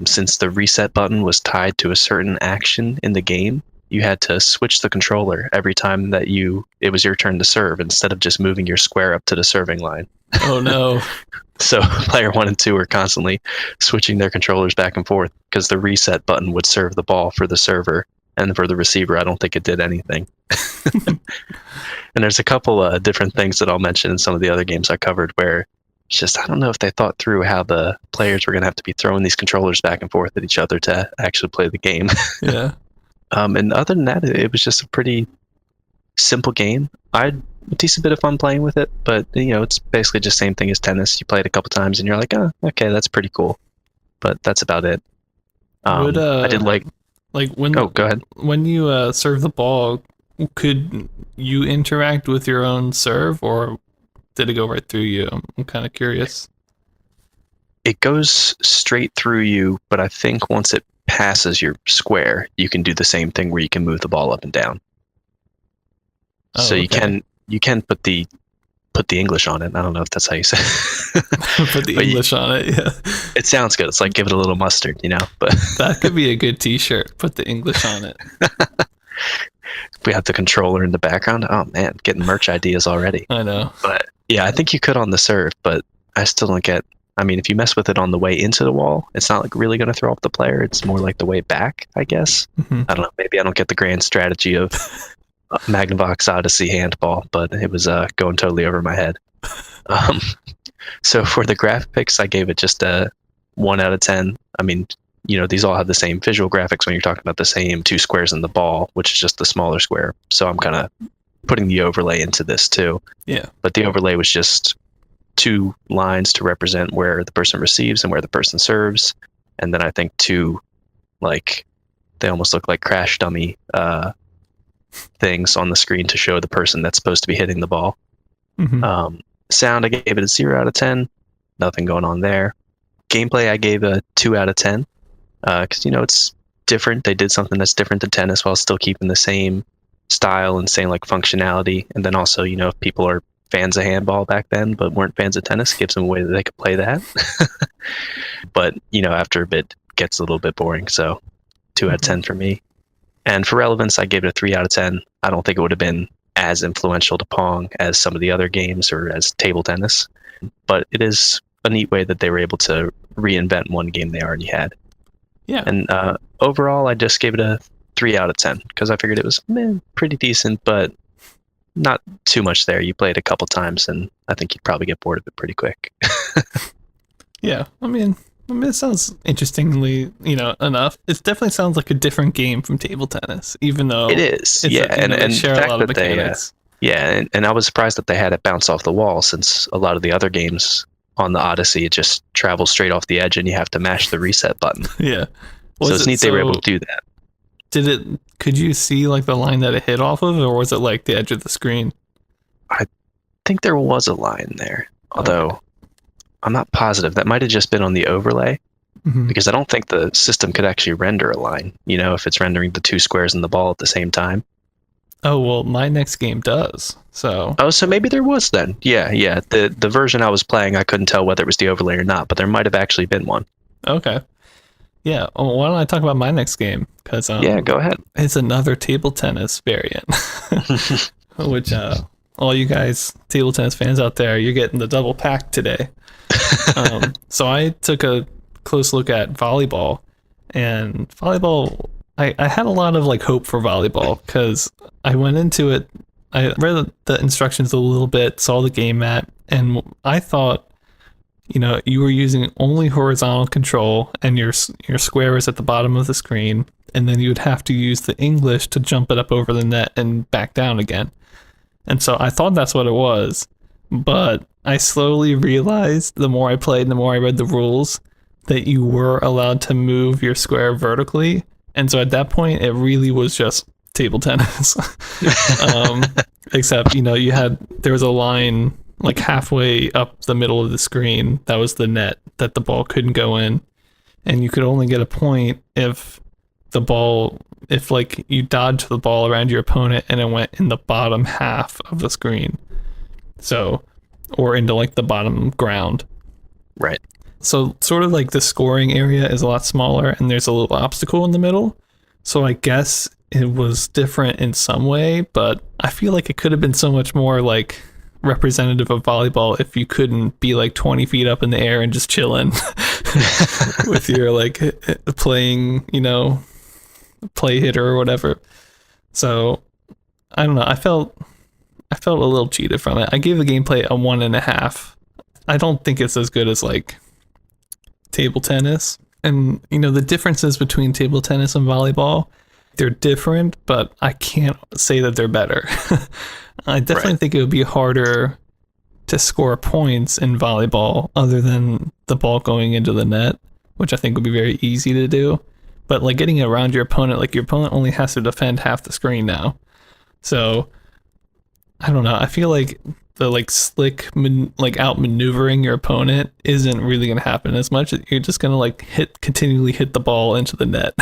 since the reset button was tied to a certain action in the game, you had to switch the controller every time that it was your turn to serve, instead of just moving your square up to the serving line. Oh no. So player 1 and 2 were constantly switching their controllers back and forth because the reset button would serve the ball for the server, and for the receiver, I don't think it did anything. And there's a couple different things that I'll mention in some of the other games I covered where it's just, I don't know if they thought through how the players were going to have to be throwing these controllers back and forth at each other to actually play the game. Yeah. And other than that, it was just a pretty simple game. I had a decent bit of fun playing with it, but it's basically just the same thing as tennis. You play it a couple times and you're like, oh, okay, that's pretty cool. But that's about it. I did like when. Oh, go ahead. When you serve the ball, could you interact with your own serve, or did it go right through you? I'm kind of curious. It goes straight through you, but I think once it passes your square, you can do the same thing where you can move the ball up and down. Oh, so okay. you can put the English on it. I don't know if that's how you say it. Put the English on it, yeah. It sounds good. It's like give it a little mustard, But that could be a good t-shirt. Put the English on it. We have the controller in the background. Oh man, getting merch ideas already. I know. But yeah, I think you could on the serve, but I still don't get. I mean, if you mess with it on the way into the wall, it's not like really going to throw off the player. It's more like the way back, I guess. Mm-hmm. I don't know. Maybe I don't get the grand strategy of Magnavox Odyssey Handball, but it was going totally over my head. So for the graphics, I gave it just a 1 out of 10. I mean, these all have the same visual graphics when you're talking about the same two squares in the ball, which is just the smaller square. So I'm kind of putting the overlay into this too. Yeah. But the overlay was just 2 lines to represent where the person receives and where the person serves. And then I think 2, they almost look like crash dummy things on the screen to show the person that's supposed to be hitting the ball. Mm-hmm. Sound, I gave it a 0 out of 10. Nothing going on there. Gameplay, I gave a 2 out of 10. Because, it's different. They did something that's different than tennis while still keeping the same style and same functionality. And then also, if people are fans of handball back then but weren't fans of tennis, gives them a way that they could play that. But, after a bit, it gets a little bit boring. So 2 out of 10 for me. And for relevance, I gave it a 3 out of 10. I don't think it would have been as influential to Pong as some of the other games or as table tennis. But it is a neat way that they were able to reinvent one game they already had. Yeah. And overall, I just gave it a 3 out of 10 because I figured it was pretty decent, but not too much there. You play it a couple times, and I think you'd probably get bored of it pretty quick. Yeah. I mean, I mean, it sounds interestingly, enough. It definitely sounds like a different game from table tennis, even though it is. and the share a fact lot of that they, mechanics. and I was surprised that they had it bounce off the wall, since a lot of the other games on the Odyssey, it just travels straight off the edge and you have to mash the reset button. Yeah. So it's neat they were able to do that. Could you see like the line that it hit off of, or was it like the edge of the screen? I think there was a line there, although I'm not positive. That might have just been on the overlay, because I don't think the system could actually render a line, if it's rendering the two squares and the ball at the same time. Oh, well, my next game does. So maybe there was then. Yeah. The version I was playing, I couldn't tell whether it was the overlay or not, but there might have actually been one. Okay. Yeah. Well, why don't I talk about my next game? Because go ahead. It's another table tennis variant, which all you guys table tennis fans out there, you're getting the double pack today. So I took a close look at volleyball, and volleyball, I had a lot of like hope for volleyball, because I went into it, I read the instructions a little bit, saw the game mat, and I thought, you were using only horizontal control, and your square is at the bottom of the screen, and then you would have to use the English to jump it up over the net and back down again. And so I thought that's what it was, but I slowly realized, the more I played and the more I read the rules, that you were allowed to move your square vertically. And so at that point, it really was just table tennis. Except, there was a line like halfway up the middle of the screen that was the net that the ball couldn't go in. And you could only get a point if you dodged the ball around your opponent and it went in the bottom half of the screen. So, or into like the bottom ground. Right. So sort of like the scoring area is a lot smaller and there's a little obstacle in the middle. So I guess it was different in some way, but I feel like it could have been so much more like representative of volleyball if you couldn't be like 20 feet up in the air and just chilling with your like playing, play hitter or whatever. So I don't know. I felt a little cheated from it. I gave the gameplay a 1.5. I don't think it's as good as like table tennis. And the differences between table tennis and volleyball, they're different, but I can't say that they're better. I definitely think it would be harder to score points in volleyball other than the ball going into the net, which I think would be very easy to do. But like getting it around your opponent, like your opponent only has to defend half the screen now. So I don't know. I feel like the like slick, outmaneuvering your opponent isn't really going to happen as much. You're just going to like continually hit the ball into the net,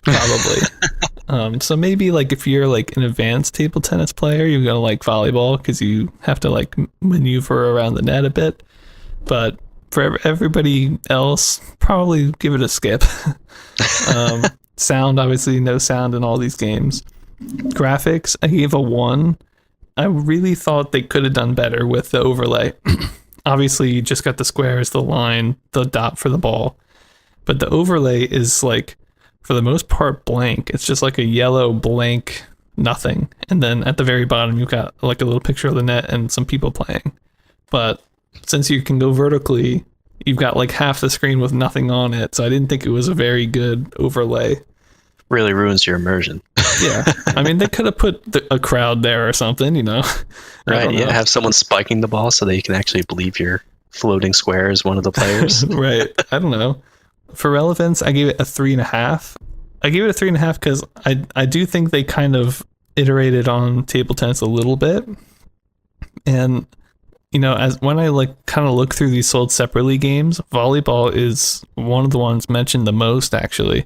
probably. So maybe like if you're like an advanced table tennis player, you're going to like volleyball because you have to like maneuver around the net a bit. But for everybody else, probably give it a skip. Sound, obviously no sound in all these games. Graphics, I gave a 1. I really thought they could have done better with the overlay. Obviously, you just got the squares, the line, the dot for the ball. But the overlay is like, for the most part, blank. It's just like a yellow blank nothing. And then at the very bottom, you've got like a little picture of the net and some people playing. But since you can go vertically, you've got like half the screen with nothing on it. So I didn't think it was a very good overlay. Really ruins your immersion. Yeah. I mean, they could have put a crowd there or something, Right, yeah. Have someone spiking the ball so that you can actually believe you're floating square as one of the players. Right. I don't know. For relevance, I gave it a 3.5. I gave it a 3.5 because I do think they kind of iterated on table tennis a little bit. And, as when I like kind of look through these sold separately games, volleyball is one of the ones mentioned the most, actually.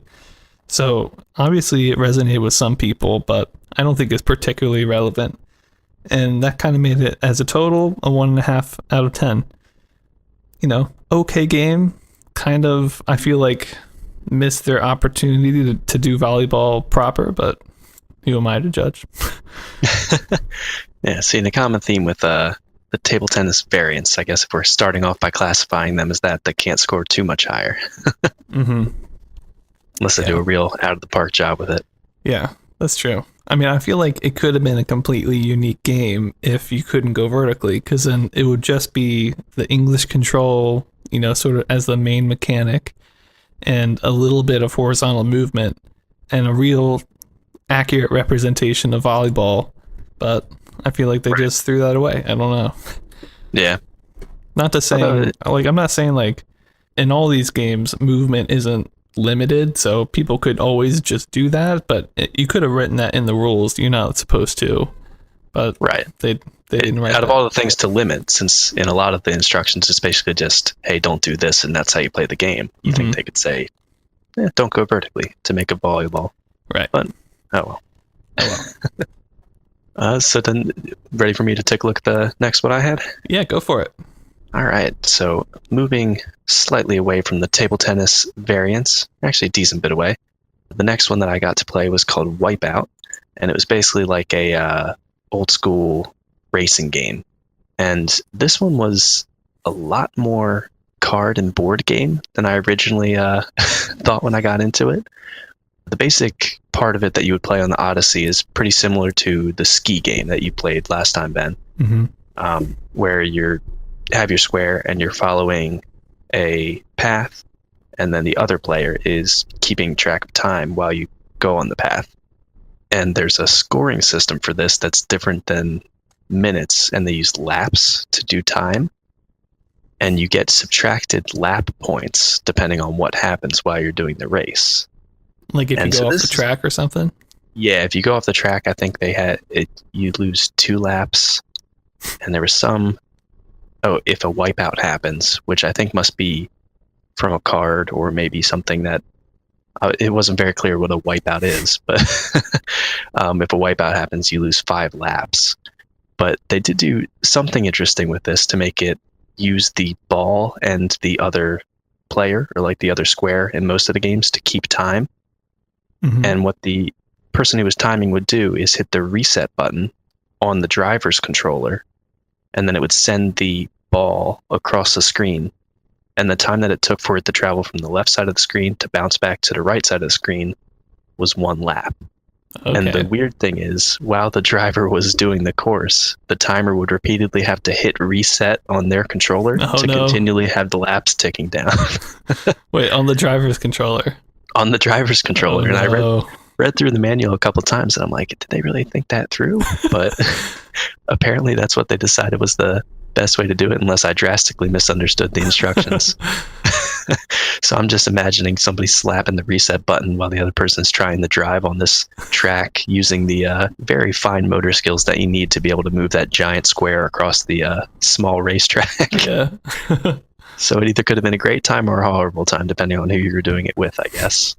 So obviously it resonated with some people, but I don't think it's particularly relevant. And that kind of made it, as a total, a 1.5 out of 10. Okay game. Kind of, I feel like, missed their opportunity to do volleyball proper, but who am I to judge? Yeah, see, the common theme with the table tennis variants, I guess if we're starting off by classifying them, is that they can't score too much higher. Mm-hmm. Unless they do a real out-of-the-park job with it. Yeah, that's true. I mean, I feel like it could have been a completely unique game if you couldn't go vertically, because then it would just be the English control, you know, sort of as the main mechanic, and a little bit of horizontal movement, and a real accurate representation of volleyball. But I feel like they just threw that away. I don't know. Yeah. Not to say, like, I'm not saying, like, in all these games, movement isn't limited, so people could always just do that, but you could have written that in the rules. You're not supposed to. But they didn't write out of all the things to limit, since in a lot of the instructions it's basically just, hey, don't do this, and that's how you play the game. You think they could say, don't go vertically to make a volleyball. Right. But, oh well. So then, ready for me to take a look at the next one I had? Yeah, go for it. All right, so moving slightly away from the table tennis variants, actually a decent bit away, the next one that I got to play was called Wipeout, and it was basically like a old school racing game. And this one was a lot more card and board game than I originally thought when I got into it. The basic part of it that you would play on the Odyssey is pretty similar to the ski game that you played last time, Ben, where you have your square and you're following a path, and then the other player is keeping track of time while you go on the path. And there's a scoring system for this that's different than minutes, and they use laps to do time. And you get subtracted lap points depending on what happens while you're doing the race. Like if you go off the track or something? Yeah, if you go off the track, I think you lose 2 laps. And there was some, if a wipeout happens, which I think must be from a card or maybe something that, it wasn't very clear what a wipeout is, but if a wipeout happens, you lose 5 laps. But they did do something interesting with this to make it use the ball and the other player, or like the other square in most of the games, to keep time. And what the person who was timing would do is hit the reset button on the driver's controller, and then it would send the ball across the screen. And the time that it took for it to travel from the left side of the screen to bounce back to the right side of the screen was 1 lap. Okay. And the weird thing is, while the driver was doing the course, the timer would repeatedly have to hit reset on their controller continually have the laps ticking down. Wait, on the driver's controller? On the driver's controller. And I read through the manual a couple of times, and I'm like, did they really think that through? But apparently that's what they decided was the best way to do it, unless I drastically misunderstood the instructions. So I'm just imagining somebody slapping the reset button while the other person's trying to drive on this track using the very fine motor skills that you need to be able to move that giant square across the small racetrack. Yeah. So it either could have been a great time or a horrible time, depending on who you were doing it with, I guess.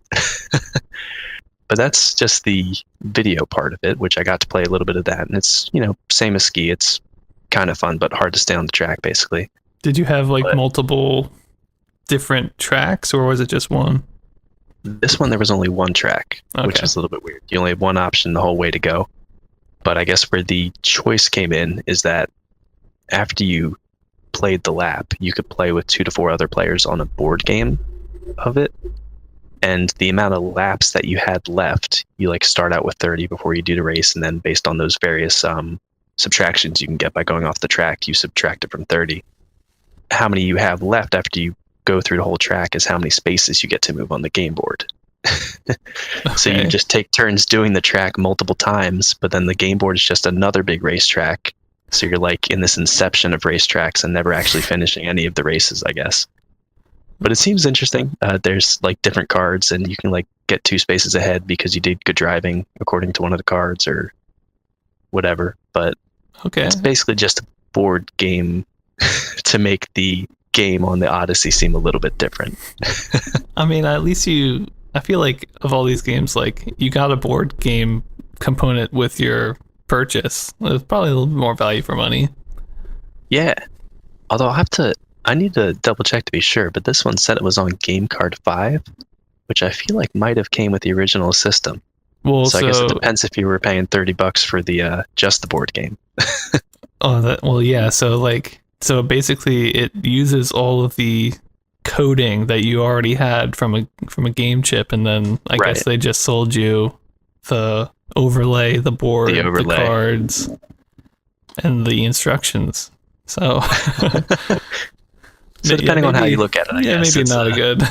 But that's just the video part of it, which I got to play a little bit of that. And it's, same as ski. It's kind of fun, but hard to stay on the track, basically. Did you have multiple different tracks, or was it just one? This one, there was only 1 track, which is a little bit weird. You only have 1 option the whole way to go. But I guess where the choice came in is that after you played the lap, you could play with 2 to 4 other players on a board game of it. And the amount of laps that you had left, you start out with 30 before you do the race, and then based on those various subtractions you can get by going off the track, you subtract it from 30. How many you have left after you go through the whole track is how many spaces you get to move on the game board. So you just take turns doing the track multiple times, but then the game board is just another big racetrack. So you're in this inception of racetracks and never actually finishing any of the races, I guess. But it seems interesting. There's different cards, and you can get 2 spaces ahead because you did good driving according to one of the cards or whatever. But it's basically just a board game to make the game on the Odyssey seem a little bit different. I mean, at least I feel like of all these games, you got a board game component with your purchase. There's probably a little bit more value for money. Yeah. Although I need to double check to be sure, but this one said it was on Game Card 5, which I feel like might have came with the original system. Well, so I guess it depends if you were paying $30 for the just the board game. So basically it uses all of the coding that you already had from a game chip, and then I guess they just sold you the overlay, the board, the cards, and the instructions. So So depending on how you look at it, I guess. Maybe not a good.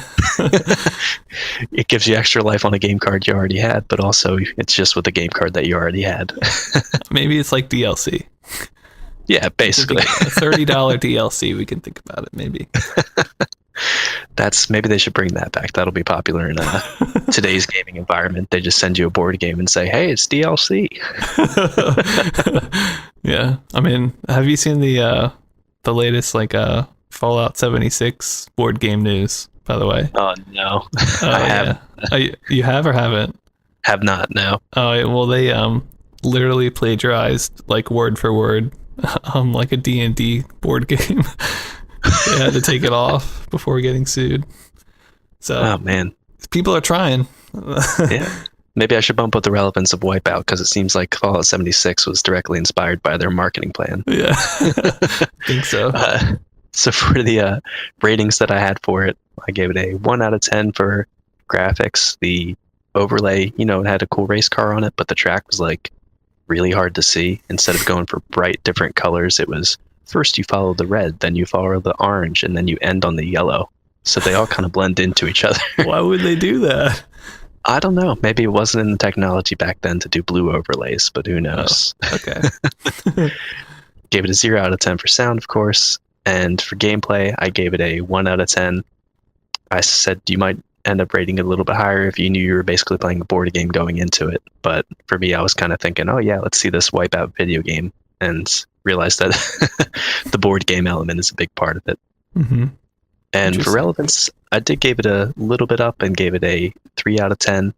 It gives you extra life on a game card you already had, but also it's just with a game card that you already had. Maybe it's like DLC. Yeah, basically. A $30 DLC, we can think about it, maybe. Maybe they should bring that back. That'll be popular in today's gaming environment. They just send you a board game and say, hey, it's DLC. Yeah. I mean, have you seen the latest Fallout 76 board game news, by the way? Oh, no. I haven't. You have or haven't? Have not, no. Oh, well, they literally plagiarized, like, word for word, like a D&D board game. They had to take it off before getting sued. So, oh, man. People are trying. Yeah. Maybe I should bump up the relevance of Wipeout, because it seems like Fallout 76 was directly inspired by their marketing plan. Yeah. I think so. So for the ratings that I had for it, I gave it a 1 out of 10 for graphics. The overlay, it had a cool race car on it, but the track was like really hard to see. Instead of going for bright different colors, it was first you follow the red, then you follow the orange, and then you end on the yellow. So they all kind of blend into each other. Why would they do that? I don't know. Maybe it wasn't in the technology back then to do blue overlays, but who knows? Oh, okay. Gave it a 0 out of 10 for sound, of course. And for gameplay, I gave it a 1 out of 10. I said you might end up rating it a little bit higher if you knew you were basically playing a board game going into it. But for me, I was kind of thinking, oh yeah, let's see this Wipeout video game, and realized that the board game element is a big part of it. Mm-hmm. And for relevance, I did give it a little bit up and gave it a 3 out of 10,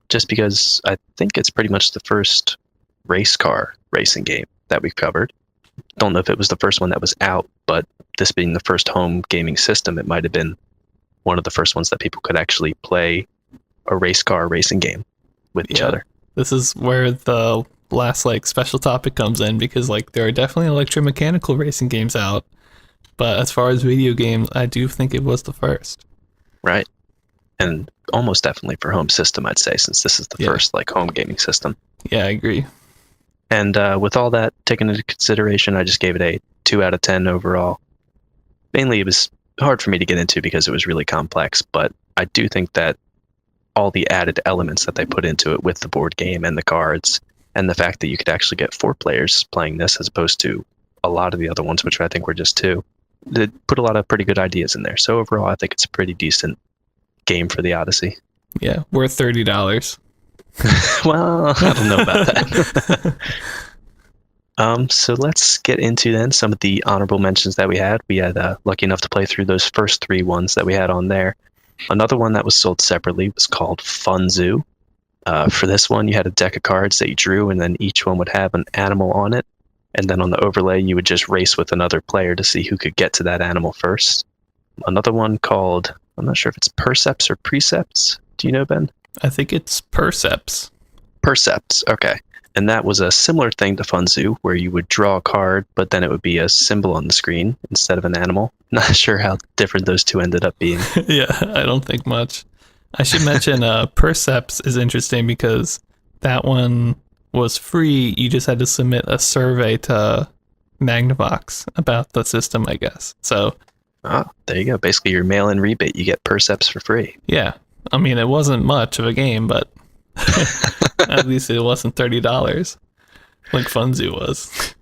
just because I think it's pretty much the first race car racing game that we've covered. Don't know if it was the first one that was out, but this being the first home gaming system, it might have been one of the first ones that people could actually play a race car racing game with each other. This is where the last special topic comes in, because there are definitely electromechanical racing games out, but as far as video games, I do think it was the first. Right. And almost definitely for home system, I'd say, since this is the first home gaming system. Yeah, I agree. And with all that taken into consideration, I just gave it a 2 out of 10 overall. Mainly, it was hard for me to get into because it was really complex, but I do think that all the added elements that they put into it with the board game and the cards, and the fact that you could actually get 4 players playing this as opposed to a lot of the other ones, which I think were just 2, they put a lot of pretty good ideas in there. So overall, I think it's a pretty decent game for the Odyssey. Yeah, worth $30. Well, I don't know about that. So let's get into then some of the honorable mentions that we had. We had lucky enough to play through those first 3 ones that we had on there. Another one that was sold separately was called Fun Zoo. For this one, you had a deck of cards that you drew, and then each one would have an animal on it. And then on the overlay, you would just race with another player to see who could get to that animal first. Another one called, I'm not sure if it's Percepts or Precepts. Do you know, Ben? I think it's Percepts. Percepts, okay. And that was a similar thing to Fun Zoo, where you would draw a card, but then it would be a symbol on the screen instead of an animal. Not sure how different those two ended up being. Yeah, I don't think much. I should mention Percepts is interesting because that one was free. You just had to submit a survey to Magnavox about the system, I guess. So, there you go. Basically, your mail-in rebate, you get Percepts for free. Yeah. I mean, it wasn't much of a game, but at least it wasn't $30 like Fun Zoo was.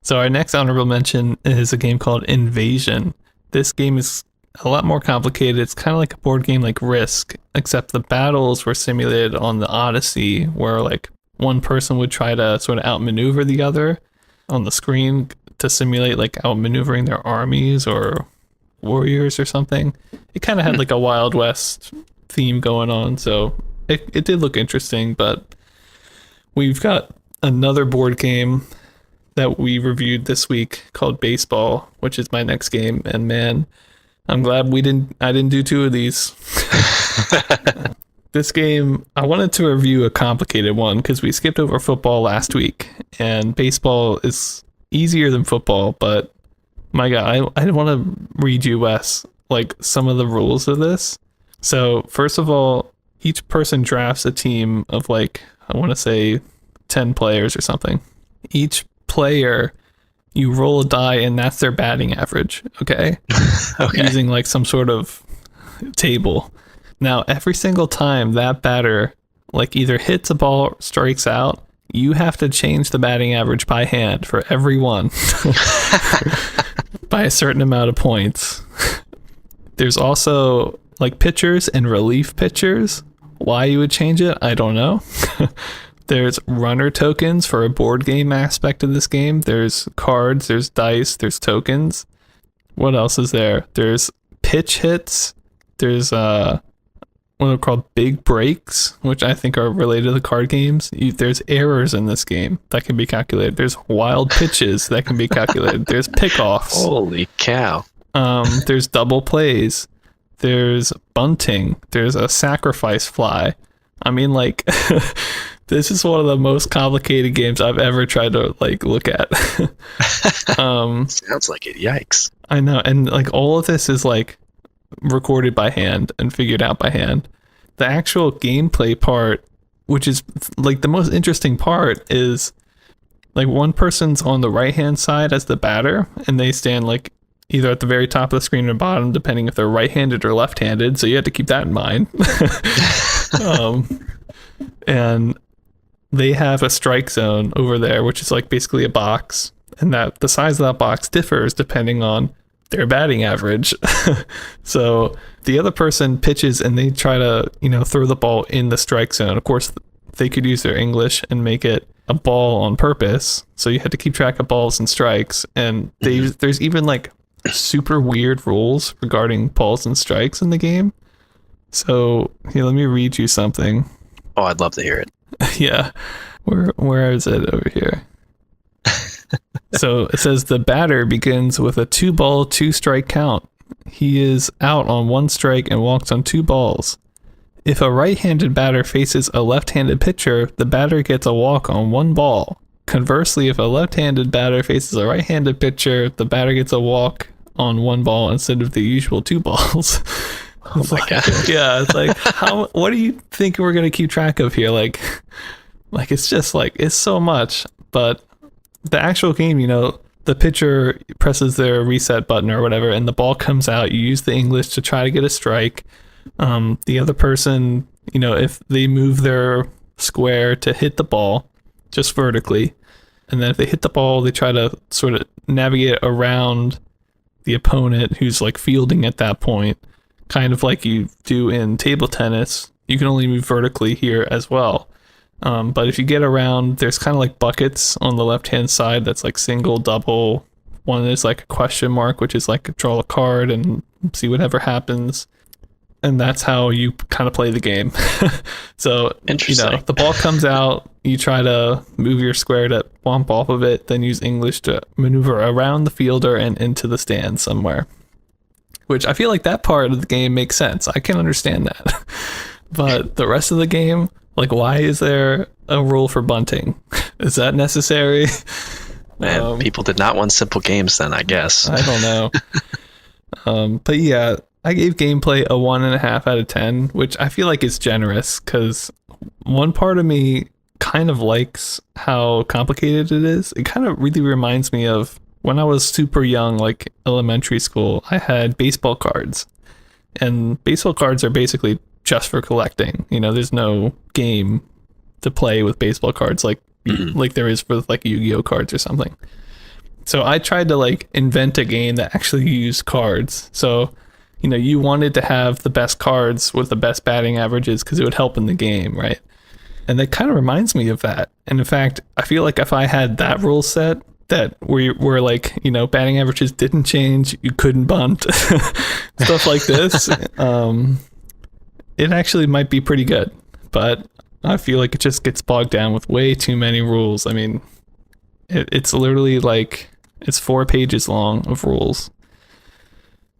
So our next honorable mention is a game called Invasion. This game is a lot more complicated. It's kind of like a board game like Risk, except the battles were simulated on the Odyssey, where one person would try to sort of outmaneuver the other on the screen to simulate outmaneuvering their armies or warriors or something. It kind of had a Wild West theme going on, so it did look interesting. But we've got another board game that we reviewed this week called Baseball, which is my next game, and man, I'm glad I didn't do 2 of these. This game, I wanted to review a complicated one because we skipped over football last week, and baseball is easier than football, but my God, I want to read you, Wes, some of the rules of this. So first of all, each person drafts a team of I want to say 10 players or something. Each player you roll a die and that's their batting average, okay? Okay. Using like some sort of table. Now, every single time that batter like either hits a ball or strikes out, you have to change the batting average by hand for every one by a certain amount of points. There's also like pitchers and relief pitchers. Why you would change it, I don't know. There's runner tokens for a board game aspect of this game. There's cards, there's dice, there's tokens. What else is there? There's pitch hits. There's what are called big breaks, which I think are related to the card games. There's errors in this game that can be calculated. There's wild pitches that can be calculated. There's pickoffs. Holy cow. There's double plays. There's bunting. There's a sacrifice fly. I mean, like, this is one of the most complicated games I've ever tried to like look at. Sounds like it. Yikes. I know, and like all of this is like recorded by hand and figured out by hand. The actual gameplay part, which is like the most interesting part, is like one person's on the right hand side as the batter, and they stand like either at the very top of the screen or bottom, depending if they're right-handed or left-handed. So you have to keep that in mind. And they have a strike zone over there, which is like basically a box, and that the size of that box differs depending on their batting average. So the other person pitches and they try to, throw the ball in the strike zone. Of course, they could use their English and make it a ball on purpose. So you had to keep track of balls and strikes. And there's even like super weird rules regarding balls and strikes in the game. So here, let me read you something. Oh, I'd love to hear it. Yeah. Where is it over here? So it says the batter begins with a 2-ball, 2-strike count. He is out on 1 strike and walks on 2 balls. If a right-handed batter faces a left-handed pitcher, the batter gets a walk on 1 ball. Conversely, if a left-handed batter faces a right-handed pitcher, the batter gets a walk on 1 ball instead of the usual 2 balls. Oh my God. Yeah, it's like, what do you think we're going to keep track of here? Like it's just like, it's so much. But the actual game, the pitcher presses their reset button or whatever, and the ball comes out. You use the English to try to get a strike. The other person, if they move their square to hit the ball just vertically, and then if they hit the ball, they try to sort of navigate around the opponent who's like fielding at that point, kind of like you do in table tennis. You can only move vertically here as well. But if you get around, there's kind of like buckets on the left-hand side that's like single, double. One is like a question mark, which is like draw a card and see whatever happens. And that's how you kind of play the game. So, the ball comes out, you try to move your square to bump off of it, then use English to maneuver around the fielder and into the stand somewhere. Which I feel like that part of the game makes sense. I can understand that. But the rest of the game, like, why is there a rule for bunting? Is that necessary? Man, people did not want simple games then, I guess. I don't know. But yeah, I gave gameplay a 1.5 out of 10, which I feel like is generous because one part of me kind of likes how complicated it is. It kind of really reminds me of when I was super young, like elementary school. I had baseball cards, and baseball cards are basically just for collecting. There's no game to play with baseball cards like there is for like Yu-Gi-Oh cards or something. So I tried to like invent a game that actually used cards. So you wanted to have the best cards with the best batting averages because it would help in the game, right? And that kind of reminds me of that. And in fact, I feel like if I had that rule set that where like, batting averages didn't change, you couldn't bunt, stuff like this, it actually might be pretty good. But I feel like it just gets bogged down with way too many rules. I mean, it's literally like, it's 4 pages long of rules.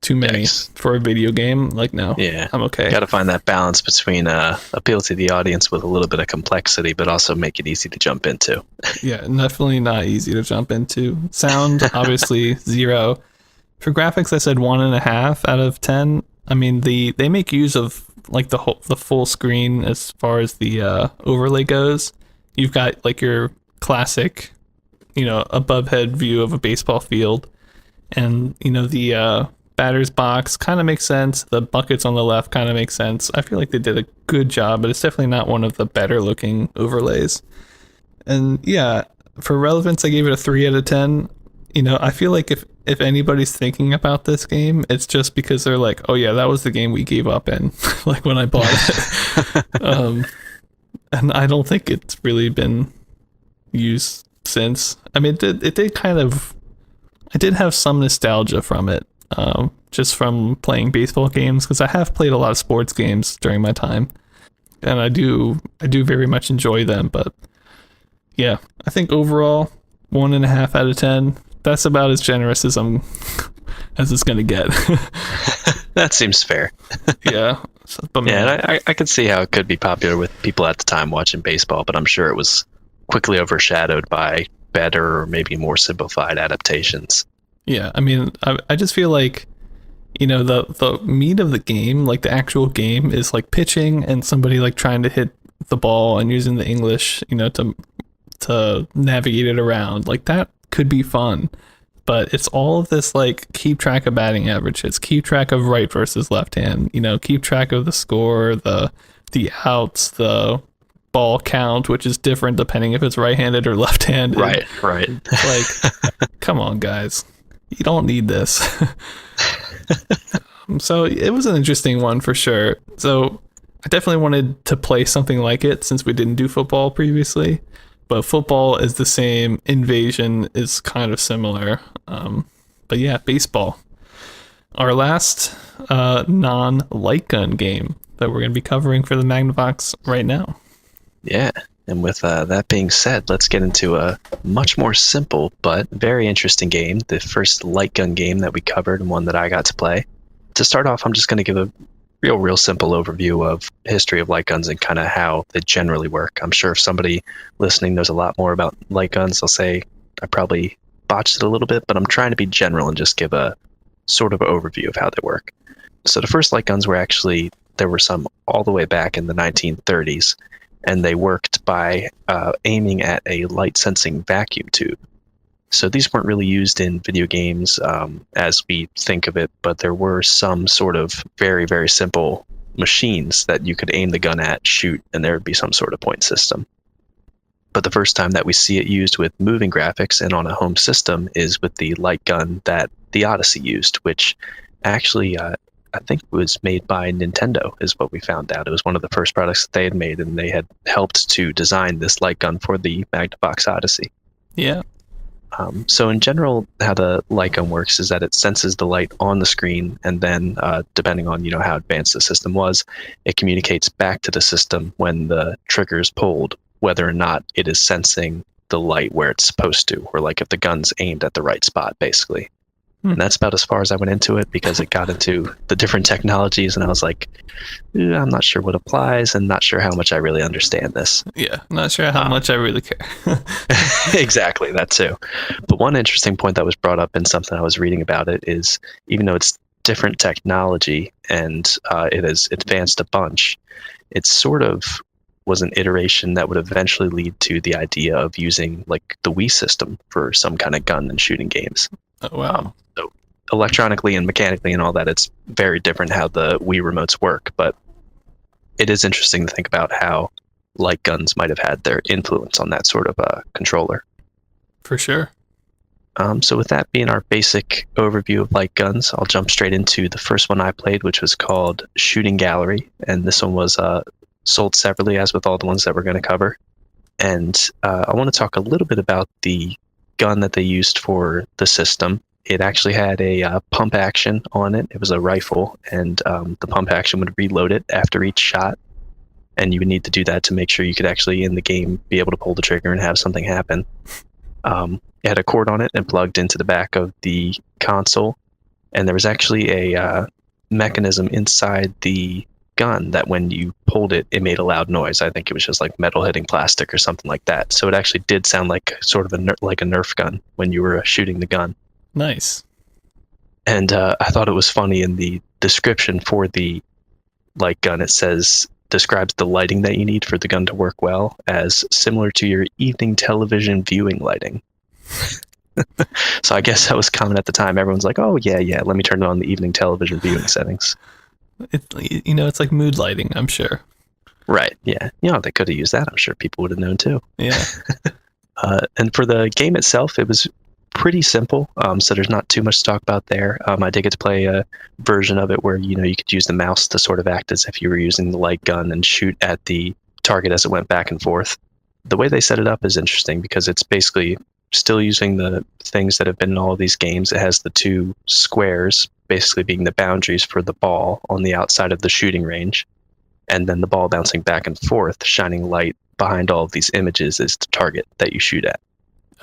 Too many for a video game. Like, no, yeah, I'm okay. Got to find that balance between appeal to the audience with a little bit of complexity, but also make it easy to jump into. Yeah, definitely not easy to jump into. Sound, obviously 0. For graphics, I said 1.5 out of 10. I mean, they make use of like the full screen as far as the overlay goes. You've got like your classic above head view of a baseball field. And, the batter's box kind of makes sense. The buckets on the left kind of make sense. I feel like they did a good job, but it's definitely not one of the better looking overlays. And yeah, for relevance, I gave it a 3 out of 10. I feel like if anybody's thinking about this game, it's just because they're like, oh yeah, that was the game we gave up in, like when I bought it. And I don't think it's really been used since. I mean, it did kind of, I did have some nostalgia from it, just from playing baseball games, because I have played a lot of sports games during my time, and I do very much enjoy them. But yeah, I think overall 1.5 out of 10. That's about as generous as it's gonna get. That seems fair. Yeah, but yeah, I could see how it could be popular with people at the time watching baseball, but I'm sure it was quickly overshadowed by better or maybe more simplified adaptations. Yeah, I mean, I just feel like, the meat of the game, like the actual game, is like pitching and somebody like trying to hit the ball and using the English, to navigate it around. Like that could be fun, but it's all of this like keep track of batting averages, keep track of right versus left hand, keep track of the score, the outs, the ball count, which is different depending if it's right-handed or left-handed. Right. Like, come on, guys, you don't need this. So it was an interesting one for sure. So I definitely wanted to play something like it since we didn't do football previously. But football is the same, Invasion is kind of similar. But yeah, baseball. Our last non-light gun game that we're going to be covering for the Magnavox right now. Yeah, and with that being said, let's get into a much more simple but very interesting game, the first light gun game that we covered and one that I got to play. To start off, I'm just going to give a real simple overview of history of light guns and kind of how they generally work. I'm sure if somebody listening knows a lot more about light guns, they'll say I probably botched it a little bit, but I'm trying to be general and just give a sort of overview of how they work. So the first light guns were there were some all the way back in the 1930s, and they worked by aiming at a light sensing vacuum tube. So these weren't really used in video games as we think of it, but there were some sort of very, very simple machines that you could aim the gun at, shoot, and there would be some sort of point system. But the first time that we see it used with moving graphics and on a home system is with the light gun that the Odyssey used, which actually I think was made by Nintendo, is what we found out. It was one of the first products that they had made, and they had helped to design this light gun for the Magnavox Odyssey. Yeah. So in general, how the light gun works is that it senses the light on the screen, and then depending on how advanced the system was, it communicates back to the system when the trigger is pulled, whether or not it is sensing the light where it's supposed to, or like if the gun's aimed at the right spot, basically. And that's about as far as I went into it, because it got into the different technologies, and I was like, I'm not sure what applies and not sure how much I really understand this. Yeah, not sure how much I really care. Exactly, that too. But one interesting point that was brought up in something I was reading about it is, even though it's different technology and it has advanced a bunch, it sort of was an iteration that would eventually lead to the idea of using like the Wii system for some kind of gun and shooting games. Oh, wow. So electronically and mechanically and all that, it's very different how the Wii remotes work, but it is interesting to think about how light guns might have had their influence on that sort of controller. For sure. So with that being our basic overview of light guns, I'll jump straight into the first one I played, which was called Shooting Gallery, and this one was sold separately, as with all the ones that we're going to cover. And I want to talk a little bit about the gun that they used for the system. It actually had a pump action on it. It was a rifle, and the pump action would reload it after each shot. And you would need to do that to make sure you could actually, in the game, be able to pull the trigger and have something happen. It had a cord on it and plugged into the back of the console. And there was actually a mechanism inside the gun that when you pulled it, it made a loud noise. I think it was just like metal hitting plastic or something like that. So it actually did sound like sort of like a Nerf gun when you were shooting the gun. Nice. And I thought it was funny in the description for the light gun, it describes the lighting that you need for the gun to work well as similar to your evening television viewing lighting. So I guess that was common at the time. Everyone's like, oh, yeah, let me turn it on the evening television viewing settings. It's like mood lighting, I'm sure. Right, yeah. They could have used that. I'm sure people would have known too. Yeah. And for the game itself, it was pretty simple. So there's not too much to talk about there. I did get to play a version of it where, you could use the mouse to sort of act as if you were using the light gun and shoot at the target as it went back and forth. The way they set it up is interesting because it's basically still using the things that have been in all of these games. It has the two squares basically being the boundaries for the ball on the outside of the shooting range, and then the ball bouncing back and forth, shining light behind all of these images is the target that you shoot at.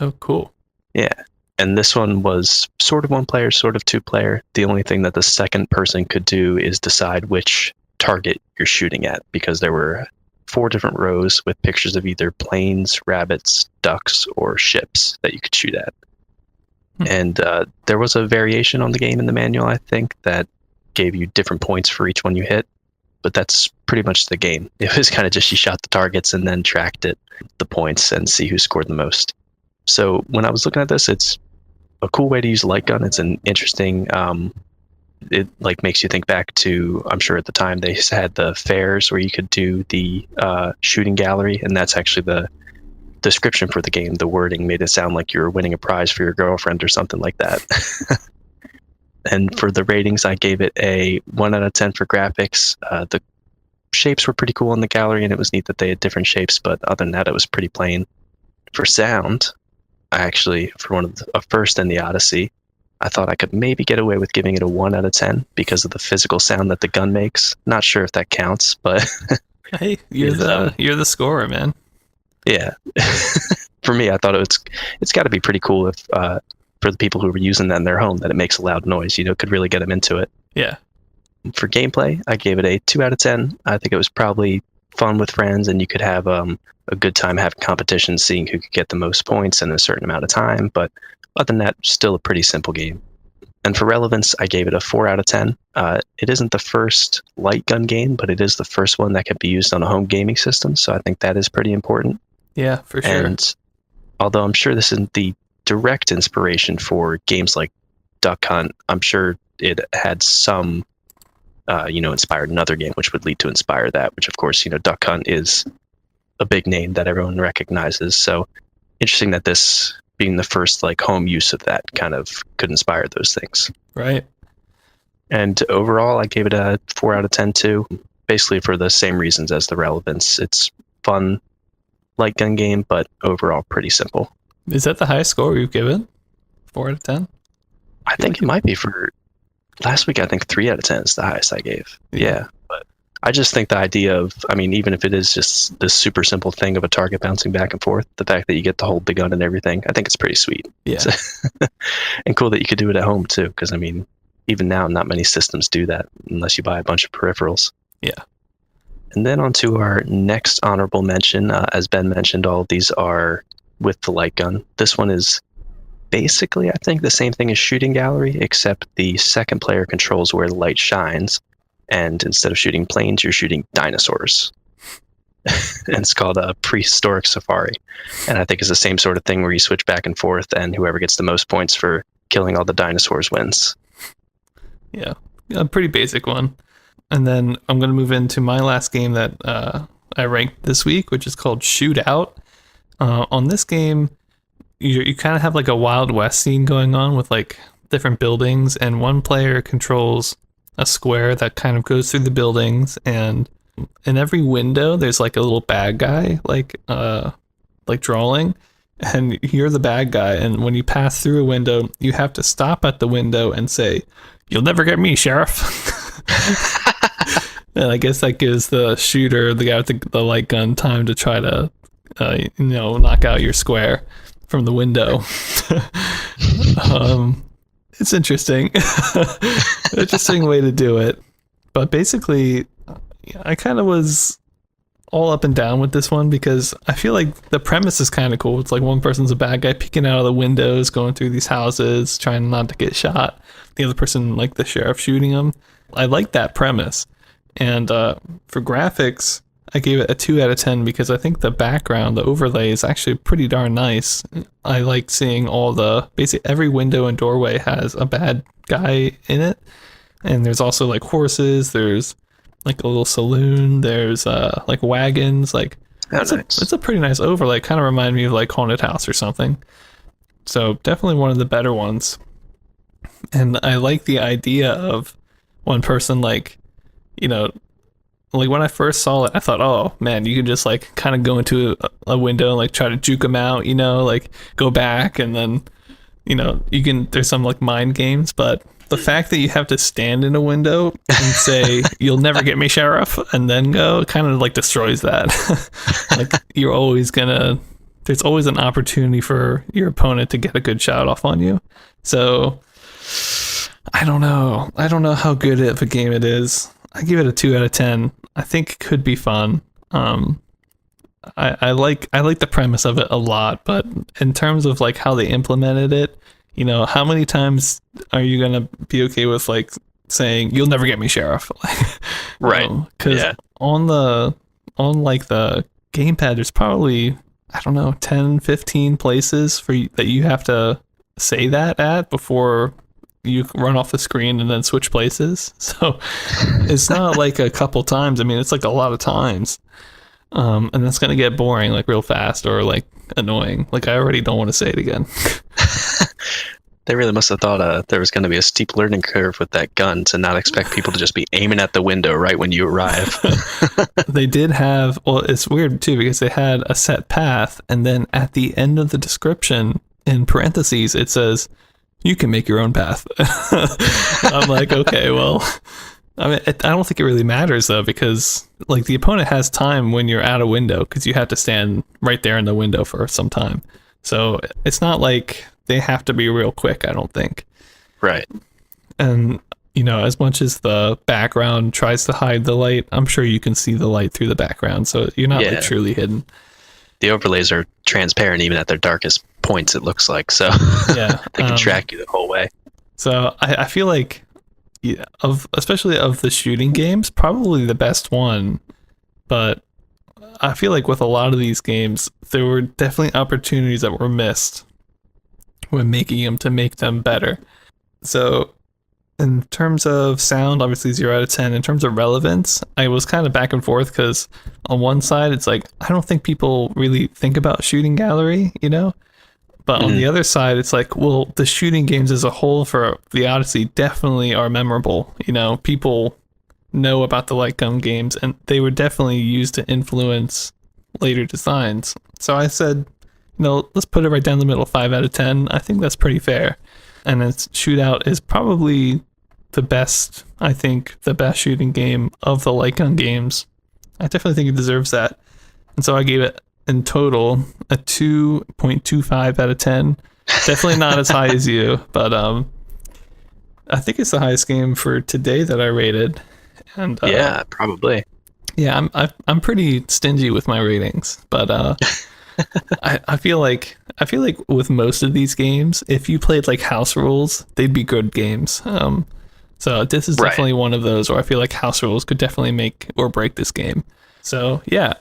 Oh, cool. Yeah. And this one was sort of one player, sort of two player. The only thing that the second person could do is decide which target you're shooting at, because there were 4 different rows with pictures of either planes, rabbits, ducks, or ships that you could shoot at. And there was a variation on the game in the manual, I think, that gave you different points for each one you hit. But that's pretty much the game. It was kind of just you shot the targets and then tracked the points and see who scored the most. So when I was looking at this, it's a cool way to use a light gun. It's an interesting, it like makes you think back to, I'm sure at the time they had the fairs where you could do the shooting gallery, and that's actually the description for the game. The wording made it sound like you were winning a prize for your girlfriend or something like that. And for the ratings, I gave it a 1 out of 10 for graphics. The shapes were pretty cool in the gallery, and it was neat that they had different shapes, but other than that, it was pretty plain. For sound, I actually, for one of the first in the Odyssey, I thought I could maybe get away with giving it a 1 out of 10 because of the physical sound that the gun makes. Not sure if that counts, but... Hey, you're the scorer, man. Yeah. For me, I thought it's got to be pretty cool if... for the people who were using that in their home, that it makes a loud noise, could really get them into it. Yeah. For gameplay, I gave it a 2 out of 10. I think it was probably fun with friends, and you could have a good time having competitions, seeing who could get the most points in a certain amount of time. But other than that, still a pretty simple game. And for relevance, I gave it a 4 out of 10. It isn't the first light gun game, but it is the first one that can be used on a home gaming system. So I think that is pretty important. Yeah, for sure. And although I'm sure this isn't the direct inspiration for games like Duck Hunt, I'm sure it had some, inspired another game, which would lead to inspire that, which of course, Duck Hunt is a big name that everyone recognizes. So interesting that this being the first home use of that kind of could inspire those things. Right. And overall, I gave it a 4 out of 10 too, basically for the same reasons as the relevance. It's fun light gun game, but overall pretty simple. Is that the highest score you've given? 4 out of 10? I think it might be. For last week, I think 3 out of 10 is the highest I gave. Yeah. But I just think the idea of, even if it is just this super simple thing of a target bouncing back and forth, the fact that you get to hold the gun and everything, I think it's pretty sweet. Yeah. And cool that you could do it at home too, because even now, not many systems do that unless you buy a bunch of peripherals. Yeah. And then on to our next honorable mention. As Ben mentioned, all of these are with the light gun. This one is basically, I think, the same thing as Shooting Gallery, except the second player controls where the light shines, and instead of shooting planes, you're shooting dinosaurs. And it's called a Prehistoric Safari. And I think it's the same sort of thing where you switch back and forth, and whoever gets the most points for killing all the dinosaurs wins. Yeah, a pretty basic one. And then I'm going to move into my last game that I ranked this week, which is called Shoutout. On this game, you kind of have a Wild West scene going on with different buildings, and one player controls a square that kind of goes through the buildings, and in every window there's a little bad guy drawing, and you're the bad guy, and when you pass through a window, you have to stop at the window and say, "You'll never get me, Sheriff." And I guess that gives the shooter, the guy with the light gun, time to try to knock out your square from the window. It's interesting. Interesting way to do it. But basically, I kind of was all up and down with this one because I feel like the premise is kind of cool. It's one person's a bad guy peeking out of the windows, going through these houses, trying not to get shot. The other person, the sheriff, shooting him. I like that premise. And for graphics, I gave it a 2 out of 10 because I think the background, the overlay is actually pretty darn nice. I like seeing basically every window and doorway has a bad guy in it. And there's also like horses, there's like a little saloon, there's like wagons, like it's a pretty nice overlay. Kind of remind me of like Haunted House or something. So definitely one of the better ones. And I like the idea of one person, like, you know, like when I first saw it, I thought, oh man, you can just like kind of go into a window and like try to juke them out, you know, like go back, and then, you know, there's some like mind games, but the fact that you have to stand in a window and say, you'll never get me, sheriff, and then go, kind of like destroys that. Like there's always an opportunity for your opponent to get a good shot off on you. So I don't know how good of a game it is. I give it a 2 out of 10. I think it could be fun. I like the premise of it a lot, but in terms of like how they implemented it, you know, how many times are you gonna be okay with like saying, you'll never get me, sheriff? Right. Because on the gamepad, there's probably, I don't know, 10, 15 places that you have to say that at before you run off the screen and then switch places. So it's not like a couple times. I mean, it's like a lot of times. And that's going to get boring like real fast, or like annoying. Like I already don't want to say it again. They really must have thought there was going to be a steep learning curve with that gun to not expect people to just be aiming at the window right when you arrive. They did have, well, it's weird too, because they had a set path, and then at the end of the description, in parentheses, it says, you can make your own path. I'm like, okay, well, I mean, I don't think it really matters though, because like the opponent has time when you're at a window, because you have to stand right there in the window for some time. So it's not like they have to be real quick, I don't think. Right. And, you know, as much as the background tries to hide the light, I'm sure you can see the light through the background, so you're not like truly hidden. The overlays are transparent even at their darkest points, it looks like, so yeah, they can track you the whole way. So I feel like, especially of the shooting games, probably the best one, but I feel like with a lot of these games, there were definitely opportunities that were missed when making them to make them better. So in terms of sound, obviously 0 out of 10. In terms of relevance, I was kind of back and forth, because on one side, it's like, I don't think people really think about shooting gallery, you know? But on the other side, it's like, well, the shooting games as a whole for the Odyssey definitely are memorable. You know, people know about the light gun games, and they were definitely used to influence later designs. So I said, you know, let's put it right down the middle, 5 out of 10. I think that's pretty fair. And its Shootout is probably the best, I think, the best shooting game of the light gun games. I definitely think it deserves that. And so I gave it, in total, a 2.25 out of 10. Definitely not as high as you, but I think it's the highest game for today that I rated. And yeah, probably. Yeah, I'm pretty stingy with my ratings, but I feel like with most of these games, if you played like House Rules, they'd be good games. So this is definitely one of those where I feel like House Rules could definitely make or break this game. So yeah,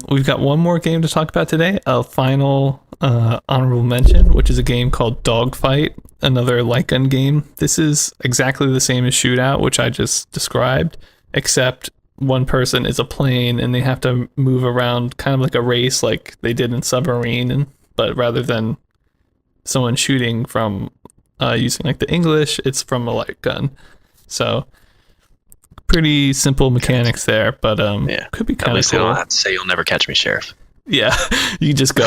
we've got one more game to talk about today, a final honorable mention, which is a game called Dogfight, another light gun game. This is exactly the same as Shootout, which I just described, except one person is a plane and they have to move around kind of like a race like they did in Submarine, but rather than someone shooting from using like the English, it's from a light gun. So pretty simple mechanics there, but could be kind of cool. At least they don't have to say, you'll never catch me, sheriff. Yeah, you just go.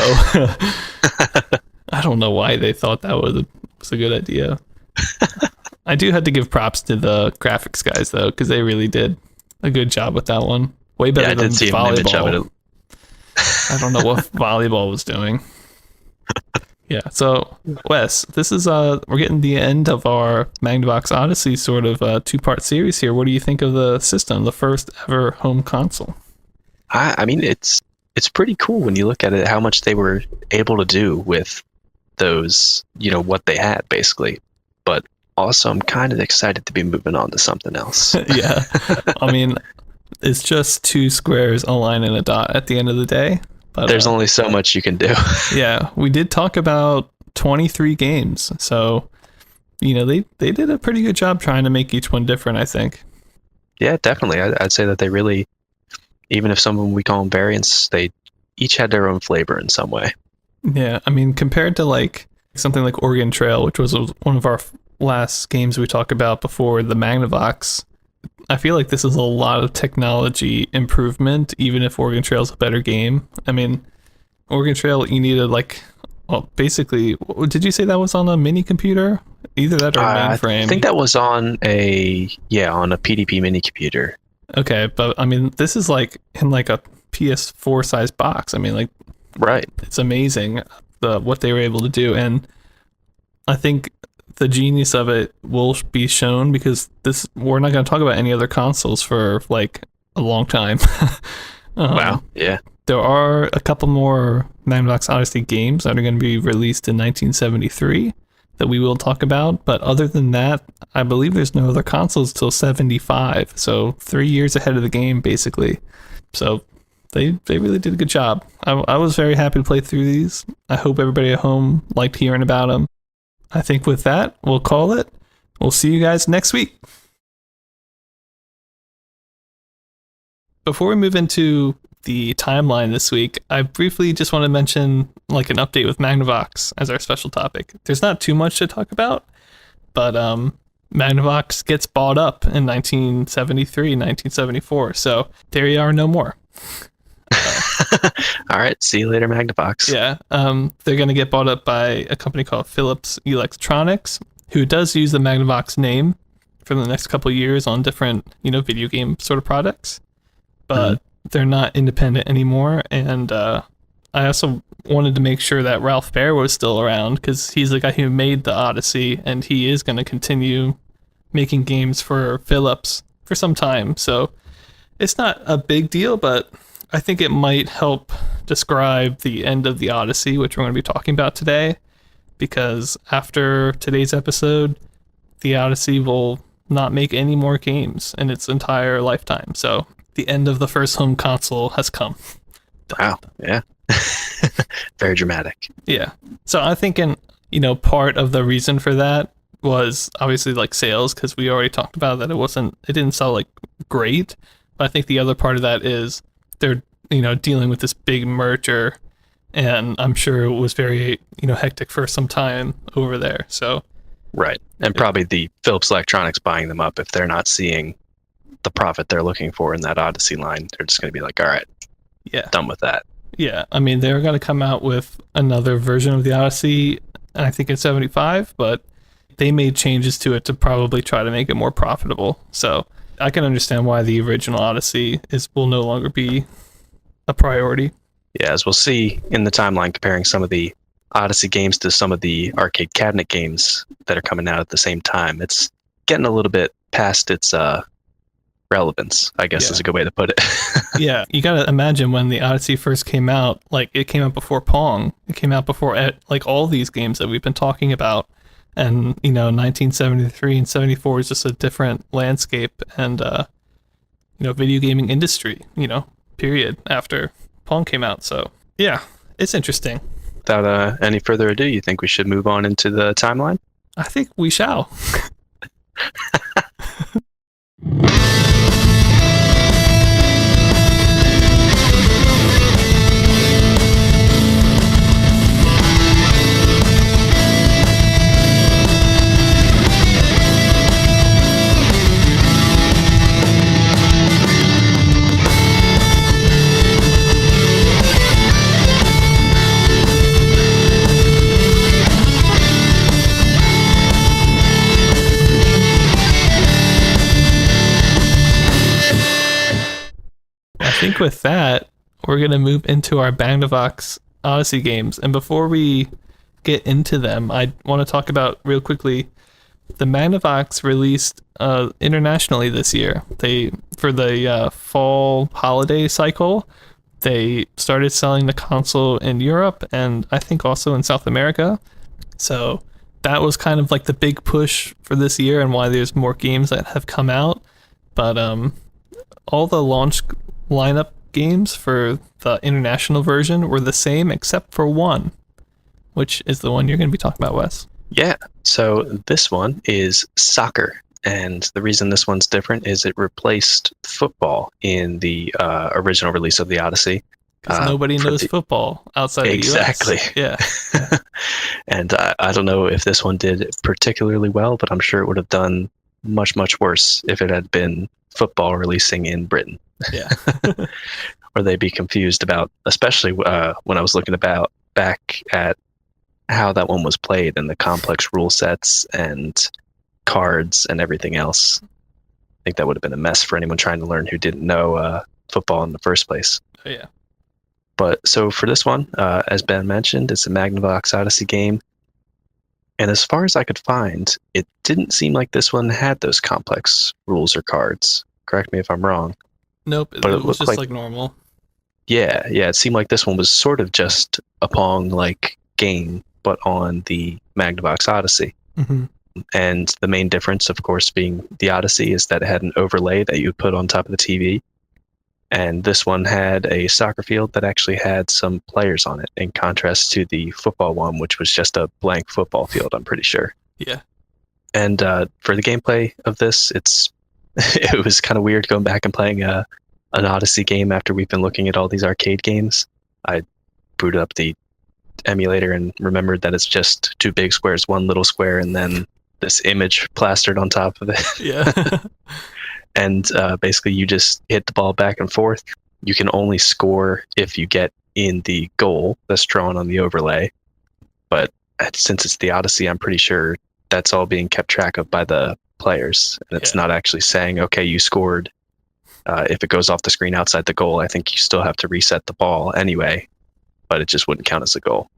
I don't know why they thought that was a good idea. I do have to give props to the graphics guys though, because they really did a good job with that one. Way better than Volleyball. I don't know what Volleyball was doing. Yeah, so Wes, this is we're getting the end of our Magnavox Odyssey sort of two-part series here. What do you think of the system, the first ever home console? I mean, it's pretty cool when you look at it, how much they were able to do with those, you know, what they had basically. But also, I'm kind of excited to be moving on to something else. Yeah, I mean, It's just two squares, a line, and a dot at the end of the day. But there's only so much you can do. Yeah, we did talk about 23 games, so they did a pretty good job trying to make each one different, I think. Yeah, definitely. I'd say that they really, even if some of them we call them variants, they each had their own flavor in some way. Yeah, I mean, compared to like something like Oregon Trail, which was one of our last games we talked about before the Magnavox, I feel like this is a lot of technology improvement, even if Oregon Trail is a better game. I mean, Oregon Trail, you needed basically, did you say that was on a mini computer? Either that or a mainframe. I think that was on a PDP mini computer. Okay, but I mean, this is like in like a PS4 size box. I mean, like, right. It's amazing what they were able to do, and I think the genius of it will be shown because we're not going to talk about any other consoles for like a long time. Wow. Yeah. There are a couple more Magnavox Odyssey games that are going to be released in 1973 that we will talk about, but other than that, I believe there's no other consoles till 75, so 3 years ahead of the game basically. So they really did a good job. I was very happy to play through these. I hope everybody at home liked hearing about them. I think with that, we'll call it. We'll see you guys next week. Before we move into the timeline this week, I briefly just want to mention like an update with Magnavox as our special topic. There's not too much to talk about, but Magnavox gets bought up in 1973, 1974, so there you are, no more. All right, see you later, Magnavox. Yeah, they're going to get bought up by a company called Philips Electronics, who does use the Magnavox name for the next couple of years on different, video game sort of products, but they're not independent anymore. And I also wanted to make sure that Ralph Baer was still around because he's the guy who made the Odyssey, and he is going to continue making games for Philips for some time. So it's not a big deal, but I think it might help describe the end of the Odyssey, which we're going to be talking about today, because after today's episode, the Odyssey will not make any more games in its entire lifetime. So the end of the first home console has come. Wow. Yeah. Very dramatic. Yeah. So I'm thinking, part of the reason for that was obviously like sales, because we already talked about that it didn't sell like great. But I think the other part of that is they're, dealing with this big merger, and I'm sure it was very, hectic for some time over there. So, right. And probably the Philips Electronics buying them up, if they're not seeing the profit they're looking for in that Odyssey line, they're just going to be like, all right, yeah, done with that. Yeah. I mean, they're going to come out with another version of the Odyssey, I think in 75, but they made changes to it to probably try to make it more profitable. So I can understand why the original Odyssey will no longer be a priority. Yeah, as we'll see in the timeline, comparing some of the Odyssey games to some of the arcade cabinet games that are coming out at the same time, it's getting a little bit past its relevance, I guess is a good way to put it. Yeah, you gotta imagine when the Odyssey first came out, like it came out before Pong. It came out before like all these games that we've been talking about. And, 1973 and 74 is just a different landscape and, video gaming industry, period, after Pong came out. So, yeah, it's interesting. Without any further ado, you think we should move on into the timeline? I think we shall. I think with that, we're going to move into our Magnavox Odyssey games. And before we get into them, I want to talk about real quickly, the Magnavox released internationally this year. For the fall holiday cycle, they started selling the console in Europe and I think also in South America. So that was kind of like the big push for this year and why there's more games that have come out. But all the launch lineup games for the international version were the same except for one, which is the one you're going to be talking about, Wes. Yeah, so this one is soccer. And the reason this one's different is it replaced football in the original release of the Odyssey. Because nobody knows football outside the US. Exactly. Yeah. And I don't know if this one did particularly well, but I'm sure it would have done much, much worse if it had been football releasing in Britain. Yeah. Or they'd be confused about, especially when I was looking back at how that one was played and the complex rule sets and cards and everything else. I think that would have been a mess for anyone trying to learn who didn't know football in the first place. Oh, yeah. But so for this one, as Ben mentioned, it's a Magnavox Odyssey game. And as far as I could find, it didn't seem like this one had those complex rules or cards. Correct me if I'm wrong. Nope, But it was just like normal. Yeah, it seemed like this one was sort of just a Pong-like game, but on the Magnavox Odyssey. Mm-hmm. And the main difference, of course, being the Odyssey, is that it had an overlay that you would put on top of the TV. And this one had a soccer field that actually had some players on it, in contrast to the football one, which was just a blank football field, I'm pretty sure. Yeah. And for the gameplay of this, it was kind of weird going back and playing an Odyssey game after we've been looking at all these arcade games. I booted up the emulator and remembered that it's just two big squares, one little square, and then this image plastered on top of it. Yeah. And basically you just hit the ball back and forth. You can only score if you get in the goal that's drawn on the overlay. But since it's the Odyssey, I'm pretty sure that's all being kept track of by the players. And it's not actually saying, okay, you scored. If it goes off the screen outside the goal, I think you still have to reset the ball anyway, but it just wouldn't count as a goal.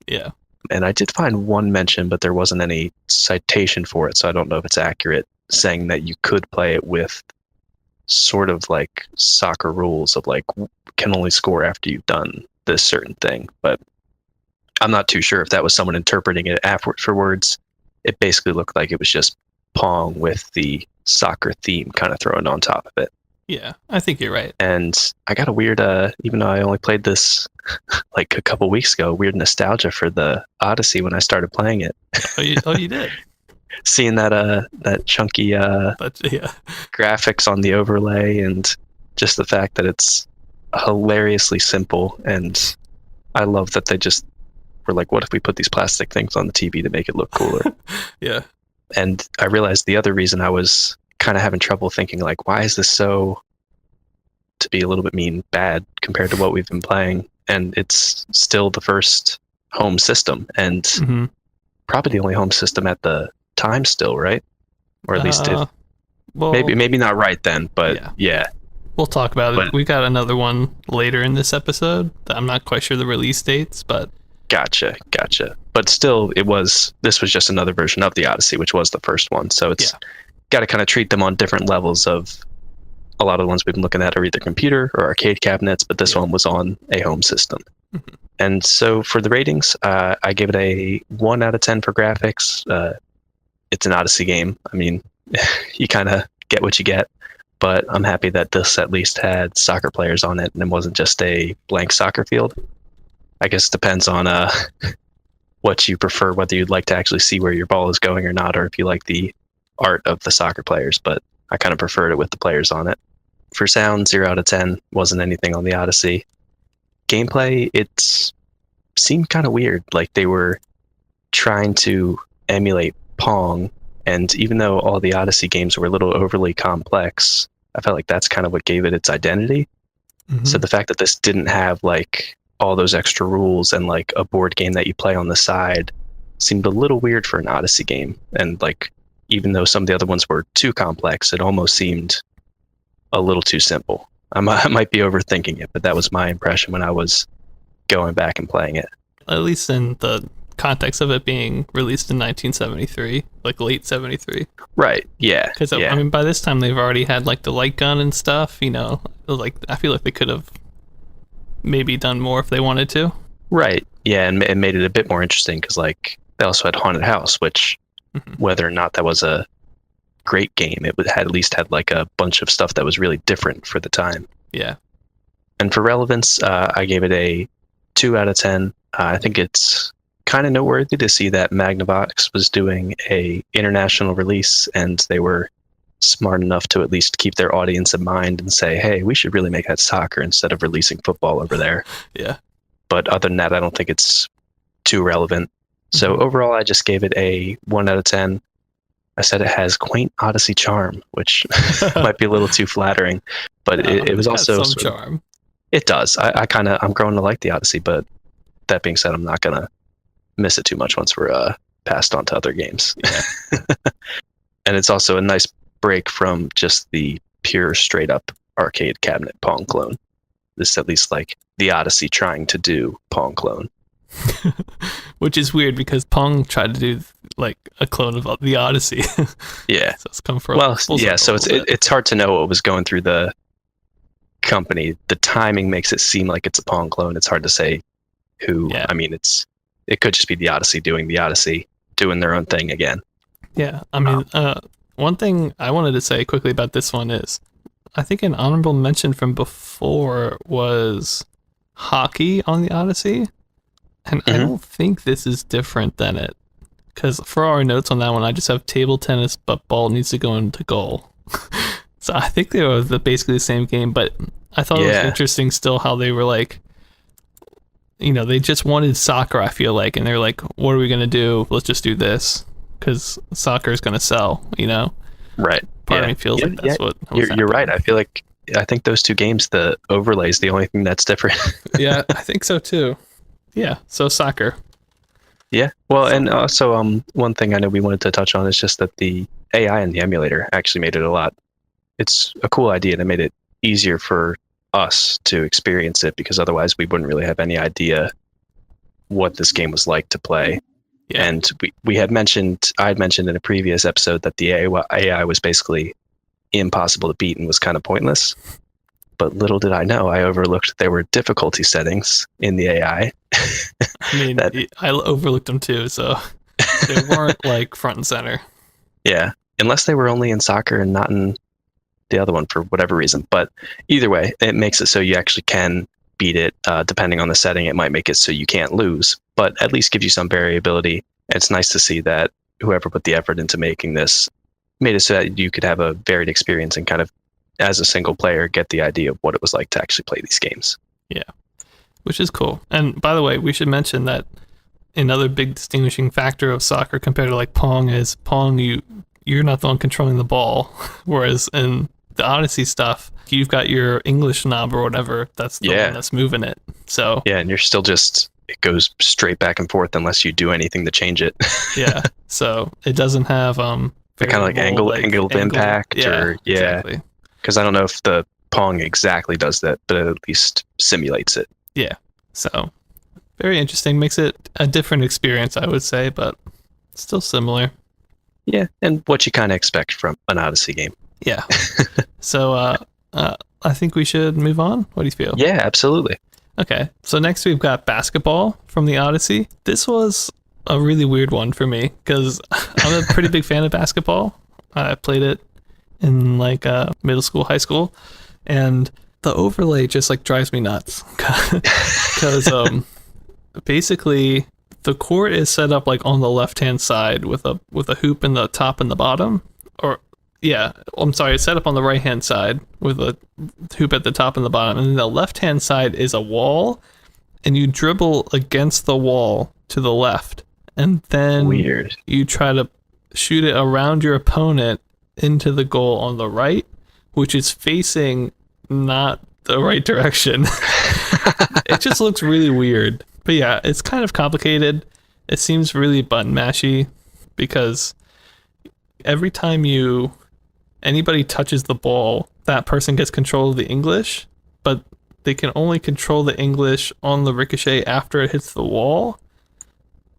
Yeah. And I did find one mention, but there wasn't any citation for it, so I don't know if it's accurate, saying that you could play it with sort of like soccer rules of like can only score after you've done this certain thing. But I'm not too sure if that was someone interpreting it afterwards. It basically looked like it was just Pong with the soccer theme kind of thrown on top of it. Yeah, I think you're right. And I got a weird, even though I only played this like a couple weeks ago, weird nostalgia for the Odyssey when I started playing it. Oh, you did? Seeing that chunky graphics on the overlay, and just the fact that it's hilariously simple. And I love that they just were like, what if we put these plastic things on the TV to make it look cooler? Yeah. And I realized the other reason I was kind of having trouble thinking, like, why is this so, to be a little bit mean, bad compared to what we've been playing? And it's still the first home system, and probably the only home system at the time still, right? Or at least maybe not right then, but yeah. We'll talk about it. We got another one later in this episode. I'm not quite sure the release dates, but Gotcha. But still, this was just another version of the Odyssey, which was the first one. So it's got to kind of treat them on different levels of, a lot of the ones we've been looking at are either computer or arcade cabinets, but this one was on a home system. Mm-hmm. And so for the ratings, I give it a 1 out of 10 for graphics. It's an Odyssey game. I mean, you kind of get what you get, but I'm happy that this at least had soccer players on it and it wasn't just a blank soccer field. I guess it depends on what you prefer, whether you'd like to actually see where your ball is going or not, or if you like the art of the soccer players, but I kind of preferred it with the players on it. For sound, 0 out of 10, wasn't anything on the Odyssey. Gameplay, it seemed kind of weird, like they were trying to emulate Pong, and even though all the Odyssey games were a little overly complex, I felt like that's kind of what gave it its identity. Mm-hmm. So the fact that this didn't have like all those extra rules and like a board game that you play on the side seemed a little weird for an Odyssey game. And like, even though some of the other ones were too complex, it almost seemed a little too simple. I might be overthinking it, but that was my impression when I was going back and playing it. At least in the context of it being released in 1973, like late 73. Right, yeah. Because I mean, by this time they've already had like the light gun and stuff, you know, like I feel like they could have maybe done more if they wanted to. Right, yeah, and it made it a bit more interesting because like they also had Haunted House, which whether or not that was a great game. It had at least had like a bunch of stuff that was really different for the time. Yeah. And for relevance, I gave it a 2 out of 10. I think it's kind of noteworthy to see that Magnavox was doing a international release, and they were smart enough to at least keep their audience in mind and say, hey, we should really make that soccer instead of releasing football over there. Yeah. But other than that, I don't think it's too relevant. So overall, I just gave it a 1 out of 10. I said it has quaint Odyssey charm, which might be a little too flattering, but it was also some charm. It does. I'm growing to like the Odyssey, but that being said, I'm not gonna miss it too much once we're passed on to other games. Yeah. And it's also a nice break from just the pure straight up arcade cabinet Pong clone. This is at least like the Odyssey trying to do Pong clone. Which is weird because Pong tried to do like a clone of the Odyssey. Yeah. So it's come for so it's hard to know what was going through the company. The timing makes it seem like it's a Pong clone. It's hard to say who. Yeah. I mean, it could just be the Odyssey doing their own thing again. Yeah. I mean, one thing I wanted to say quickly about this one is I think an honorable mention from before was hockey on the Odyssey. And I don't think this is different than it. Because for our notes on that one, I just have table tennis, but ball needs to go into goal. So I think they were basically the same game, but I thought it was interesting still how they were like, they just wanted soccer, I feel like. And they're like, what are we going to do? Let's just do this. Because soccer is going to sell, Right. Part of me feels like that's what was you're right. I think those two games, the overlay is the only thing that's different. Yeah, I think so too. Yeah, so soccer. Yeah, well, and also one thing I know we wanted to touch on is just that the AI in the emulator actually made it it's a cool idea, and it made it easier for us to experience it, because otherwise we wouldn't really have any idea what this game was like to play. Yeah. And I had mentioned in a previous episode that the AI was basically impossible to beat and was kind of pointless. But little did I know, I overlooked there were difficulty settings in the AI. I mean, I overlooked them too, so they weren't like front and center. Yeah, unless they were only in soccer and not in the other one for whatever reason. But either way, it makes it so you actually can beat it. Depending on the setting, it might make it so you can't lose, but at least gives you some variability. And it's nice to see that whoever put the effort into making this made it so that you could have a varied experience and kind of, as a single player, get the idea of what it was like to actually play these games. Yeah, which is cool. And by the way, we should mention that another big distinguishing factor of soccer compared to like Pong is Pong, you're not the one controlling the ball, whereas in the Odyssey stuff, you've got your English knob or whatever, that's the one that's moving it. So yeah, and you're still it goes straight back and forth unless you do anything to change it. Yeah, so it doesn't have kind of like angled impact, or exactly. Because I don't know if the Pong exactly does that, but it at least simulates it. Yeah. So very interesting. Makes it a different experience, I would say, but still similar. Yeah, and what you kind of expect from an Odyssey game. Yeah. So I think we should move on. What do you feel? Yeah, absolutely. Okay. So next we've got basketball from the Odyssey. This was a really weird one for me because I'm a pretty big fan of basketball. I played it in like middle school, high school, and the overlay just like drives me nuts because basically the court is set up like on the left hand side with a hoop in the top and the bottom, it's set up on the right hand side with a hoop at the top and the bottom, and then the left hand side is a wall, and you dribble against the wall to the left, and then you try to shoot it around your opponent into the goal on the right, which is facing not the right direction. It just looks really weird. But yeah, it's kind of complicated. It seems really button mashy because every time anybody touches the ball, that person gets control of the English, but they can only control the English on the ricochet after it hits the wall.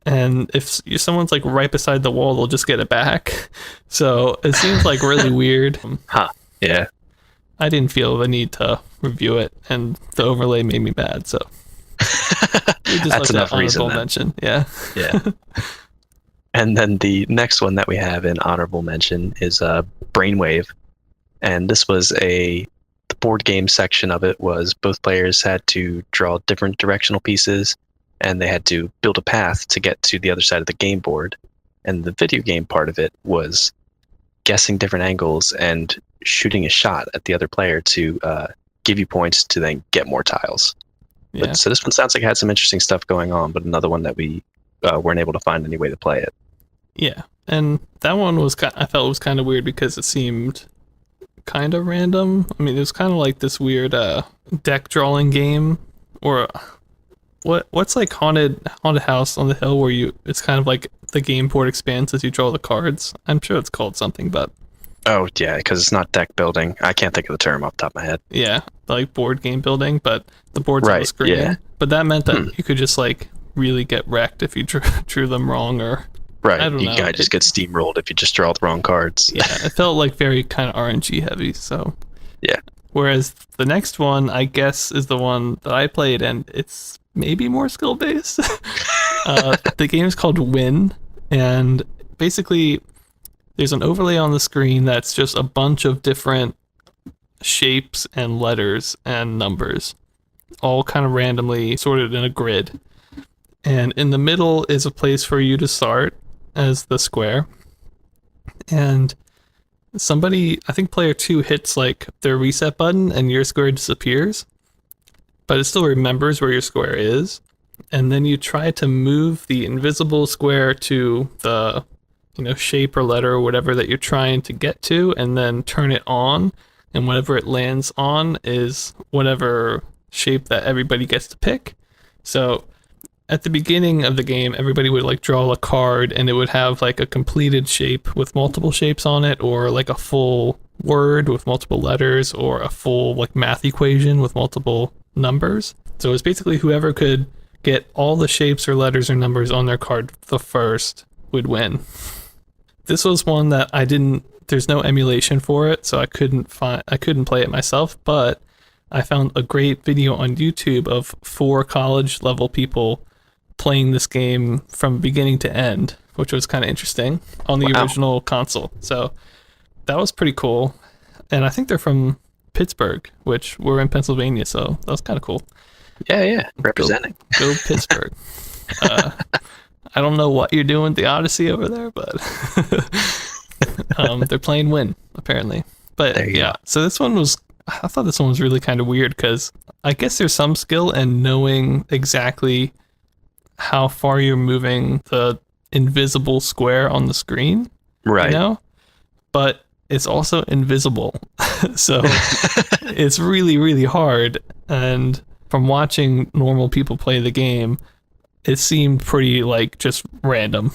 And if someone's like right beside the wall, they'll just get it back. So it seems like really weird. Yeah. I didn't feel the need to review it, and the overlay made me mad. So that's enough reason. Mention. Yeah. Yeah. And then the next one that we have in honorable mention is Brainwave. And this was the board game section of it was both players had to draw different directional pieces, and they had to build a path to get to the other side of the game board. And the video game part of it was guessing different angles and shooting a shot at the other player to give you points to then get more tiles. Yeah. So this one sounds like it had some interesting stuff going on, but another one that we weren't able to find any way to play it. Yeah, and that one I felt was kind of weird because it seemed kind of random. I mean, it was kind of like this weird deck drawing game, or what's like haunted house on the hill where it's kind of like the game board expands as you draw the cards. I'm sure it's called something, but oh yeah, because it's not deck building. I can't think of the term off the top of my head. Yeah, like board game building, but the board's on the screen. Yeah. But that meant that you could just like really get wrecked if you drew them wrong, or right. I don't know. You just get steamrolled if you just draw the wrong cards. Yeah, it felt like very kind of RNG heavy. So yeah. Whereas the next one, I guess, is the one that I played, and it's maybe more skill based. The game is called W.I.N, and basically there's an overlay on the screen that's just a bunch of different shapes and letters and numbers, all kind of randomly sorted in a grid. And in the middle is a place for you to start as the square. And somebody, I think player 2 hits like their reset button and your square disappears, but it still remembers where your square is. And then you try to move the invisible square to the shape or letter or whatever that you're trying to get to, and then turn it on, and whatever it lands on is whatever shape that everybody gets to pick. So at the beginning of the game, everybody would like draw a card, and it would have like a completed shape with multiple shapes on it, or like a full word with multiple letters, or a full like math equation with multiple numbers. So it's basically whoever could get all the shapes or letters or numbers on their card the first would win. This was one that there's no emulation for it, so I couldn't play it myself, but I found a great video on YouTube of 4 college level people playing this game from beginning to end, which was kind of interesting on the original console. So that was pretty cool. And I think they're from Pittsburgh, which we're in Pennsylvania, so that was kind of cool. Yeah, representing. Go Pittsburgh. I don't know what you're doing with the Odyssey over there, but they're playing W.I.N, apparently. But yeah, so I thought this one was really kind of weird, because I guess there's some skill in knowing exactly how far you're moving the invisible square on the screen. Right. But it's also invisible. So it's really, really hard. And from watching normal people play the game, it seemed pretty like just random.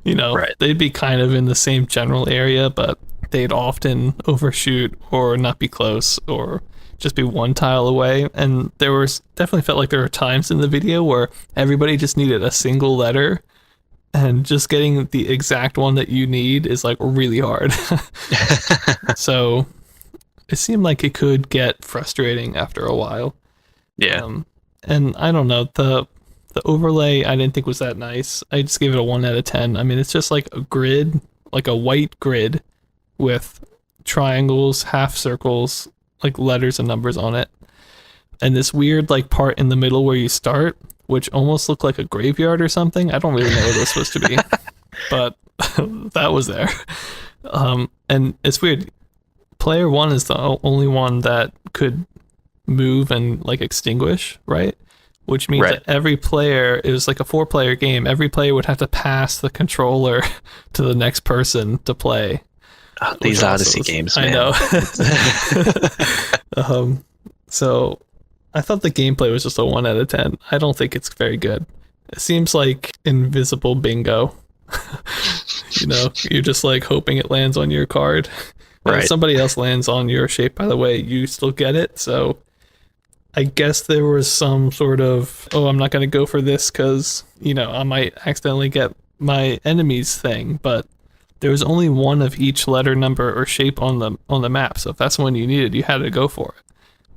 Right. They'd be kind of in the same general area, but they'd often overshoot or not be close or just be one tile away. And definitely felt like there were times in the video where everybody just needed a single letter, and just getting the exact one that you need is like really hard. So it seemed like it could get frustrating after a while. Yeah. And I don't know, the overlay I didn't think was that nice. I just gave it a 1 out of 10. I mean, it's just like a grid, like a white grid with triangles, half circles, like letters and numbers on it. And this weird like part in the middle where you start, which almost looked like a graveyard or something. I don't really know what it was supposed to be, but that was there. And it's weird. Player 1 is the only one that could move and like extinguish, right? Which means that every player, it was like a 4-player game, every player would have to pass the controller to the next person to play. These Odyssey games, man. I know. So I thought the gameplay was just a 1 out of 10. I don't think it's very good. It seems like invisible bingo. You're just like hoping it lands on your card. And if somebody else lands on your shape, by the way, you still get it. So I guess there was some sort of, I'm not going to go for this because, I might accidentally get my enemy's thing, but there was only one of each letter, number, or shape on the map. So if that's the one you needed, you had to go for it.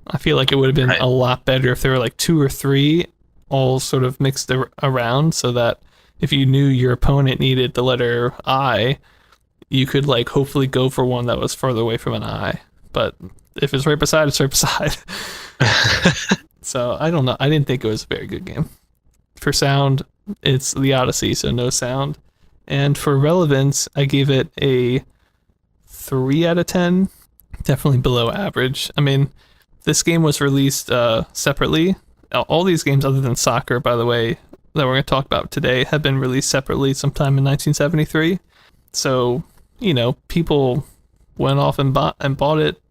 I feel like it would have been a lot better if there were like 2 or 3 all sort of mixed around, so that if you knew your opponent needed the letter I, you could like hopefully go for one that was further away from an I. But if it's right beside, it's right beside. So I don't know. I didn't think it was a very good game. For sound, it's the Odyssey, so no sound. And for relevance, I gave it a 3 out of 10. Definitely below average. I mean, this game was released separately. All these games, other than soccer, by the way, that we're going to talk about today, have been released separately sometime in 1973. So, you know, people went off and bought it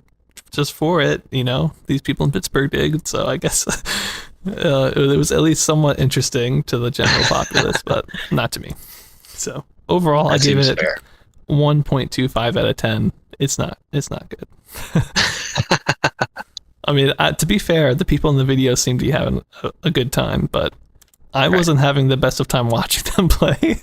just for it. You know, these people in Pittsburgh did. So I guess it was at least somewhat interesting to the general populace, but not to me. So overall, I gave it 1.25 out of 10. It's not good. I mean, to be fair, the people in the video seem to be having a good time, but I wasn't having the best of time watching them play.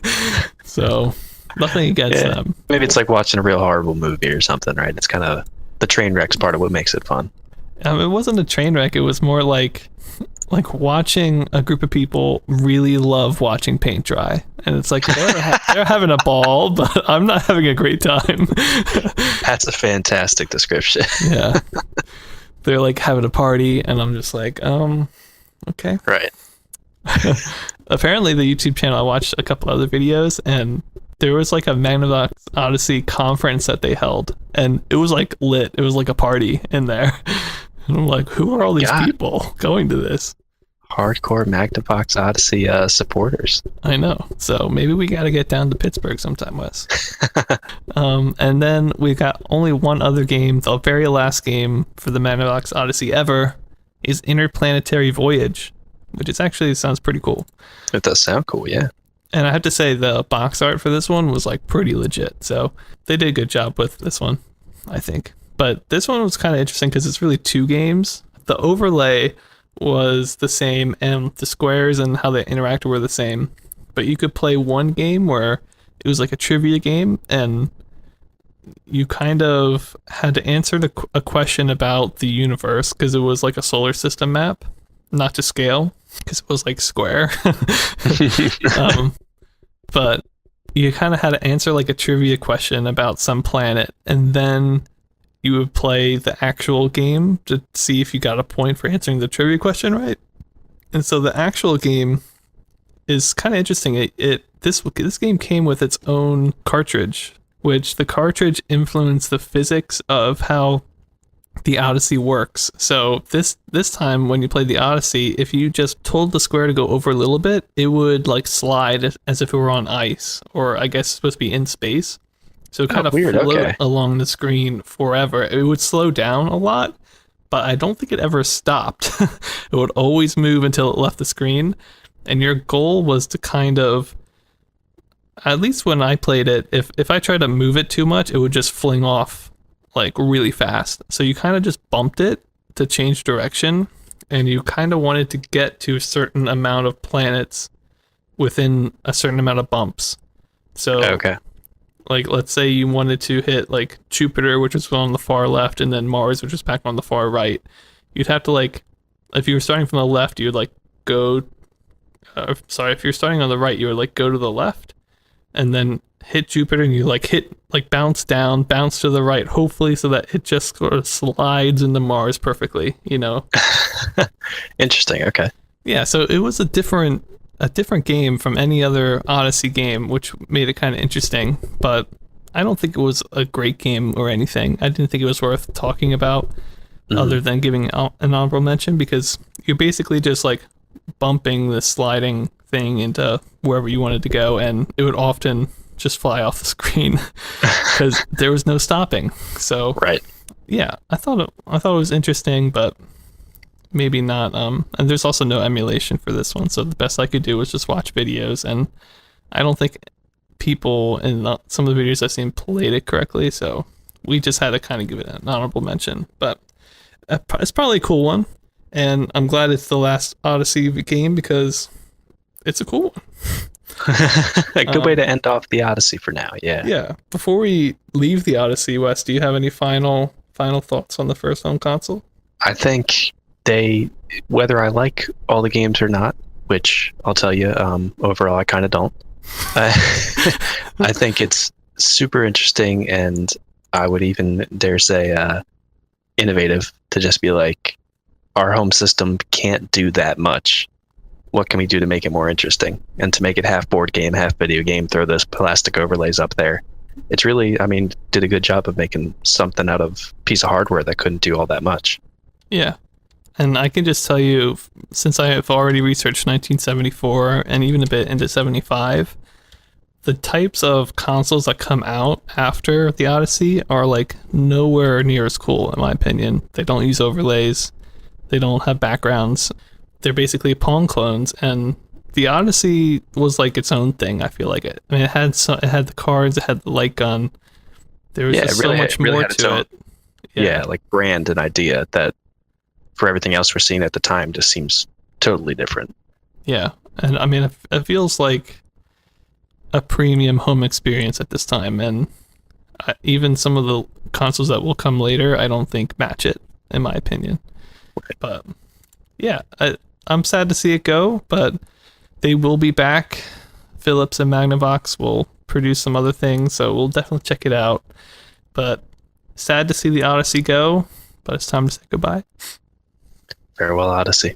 So nothing against them. Maybe it's like watching a real horrible movie or something, right? It's kind of the train wreck's part of what makes it fun. It wasn't a train wreck. It was more like watching a group of people really love watching paint dry, and it's like they're having a ball, but I'm not having a great time. That's a fantastic description. Yeah, they're like having a party, and I'm just like, okay, right. Apparently, the YouTube channel, I watched a couple other videos, and there was like a Magnavox Odyssey conference that they held, and it was like lit. It was like a party in there. And I'm like, who are all these people going to this? Hardcore Magnavox Odyssey supporters. I know. So maybe we got to get down to Pittsburgh sometime, Wes. And then we got only one other game. The very last game for the Magnavox Odyssey ever is Interplanetary Voyage, which is actually sounds pretty cool. It does sound cool, yeah. And I have to say the box art for this one was like pretty legit. So they did a good job with this one, I think. But this one was kind of interesting because it's really two games. The overlay was the same and the squares and how they interacted were the same. But you could play one game where it was like a trivia game and you kind of had to answer a question about the universe because it was like a solar system map, not to scale because it was like square. But you kind of had to answer like a trivia question about some planet, and then you would play the actual game to see if you got a point for answering the trivia question right. And so the actual game is kind of interesting. This game came with its own cartridge, which the cartridge influenced the physics of how the Odyssey works. So this time when you played the Odyssey, if you just told the square to go over a little bit, it would like slide as if it were on ice, or I guess it's supposed to be in space. So it kind of float along the screen forever. It would slow down a lot, but I don't think it ever stopped. It would always move until it left the screen. And your goal was to kind of, at least when I played it, if I tried to move it too much, it would just fling off like really fast. So you kind of just bumped it to change direction, and you kind of wanted to get to a certain amount of planets within a certain amount of bumps. So like, let's say you wanted to hit like Jupiter, which was on the far left, and then Mars, which was back on the far right. You'd have to like, if you were starting from the left, you would like go, if you're starting on the right, you would like go to the left and then hit Jupiter, and you like bounce down, bounce to the right, hopefully so that it just sort of slides into Mars perfectly, you know? Interesting. Okay. Yeah. So it was a different game from any other Odyssey game, which made it kind of interesting, but I don't think it was a great game or anything. I didn't think it was worth talking about other than giving an honorable mention, because you're basically just like bumping the sliding thing into wherever you wanted to go, and it would often just fly off the screen because there was no stopping. So yeah, I thought it was interesting, but maybe not. And there's also no emulation for this one, so the best I could do was just watch videos, and I don't think people in some of the videos I've seen played it correctly, so we just had to kind of give it an honorable mention. But it's probably a cool one, and I'm glad it's the last Odyssey game because it's a cool one. A good way to end off the Odyssey for now. Yeah. Before we leave the Odyssey, Wes, do you have any final thoughts on the first home console? I think whether I like all the games or not, which I'll tell you, overall I kind of don't, I, I think it's super interesting, and I would even dare say innovative to just be like, our home system can't do that much. What can we do to make it more interesting? And to make it half board game, half video game, throw those plastic overlays up there. It's really, I mean, did a good job of making something out of a piece of hardware that couldn't do all that much. Yeah. And I can just tell you, since I have already researched 1974 and even a bit into 75, the types of consoles that come out after the Odyssey are like nowhere near as cool, in my opinion. They don't use overlays. They don't have backgrounds. They're basically Pong clones, and the Odyssey was like its own thing. I feel like it. I mean, it had the cards, it had the light gun. There was just so much more to it. Yeah, like brand and idea that for everything else we're seeing at the time just seems totally different. Yeah, and I mean, it feels like a premium home experience at this time, and even some of the consoles that will come later, I don't think match it, in my opinion. But yeah, I'm sad to see it go, but they will be back. Philips and Magnavox will produce some other things, so we'll definitely check it out. But sad to see the Odyssey go, but it's time to say goodbye. Farewell, Odyssey.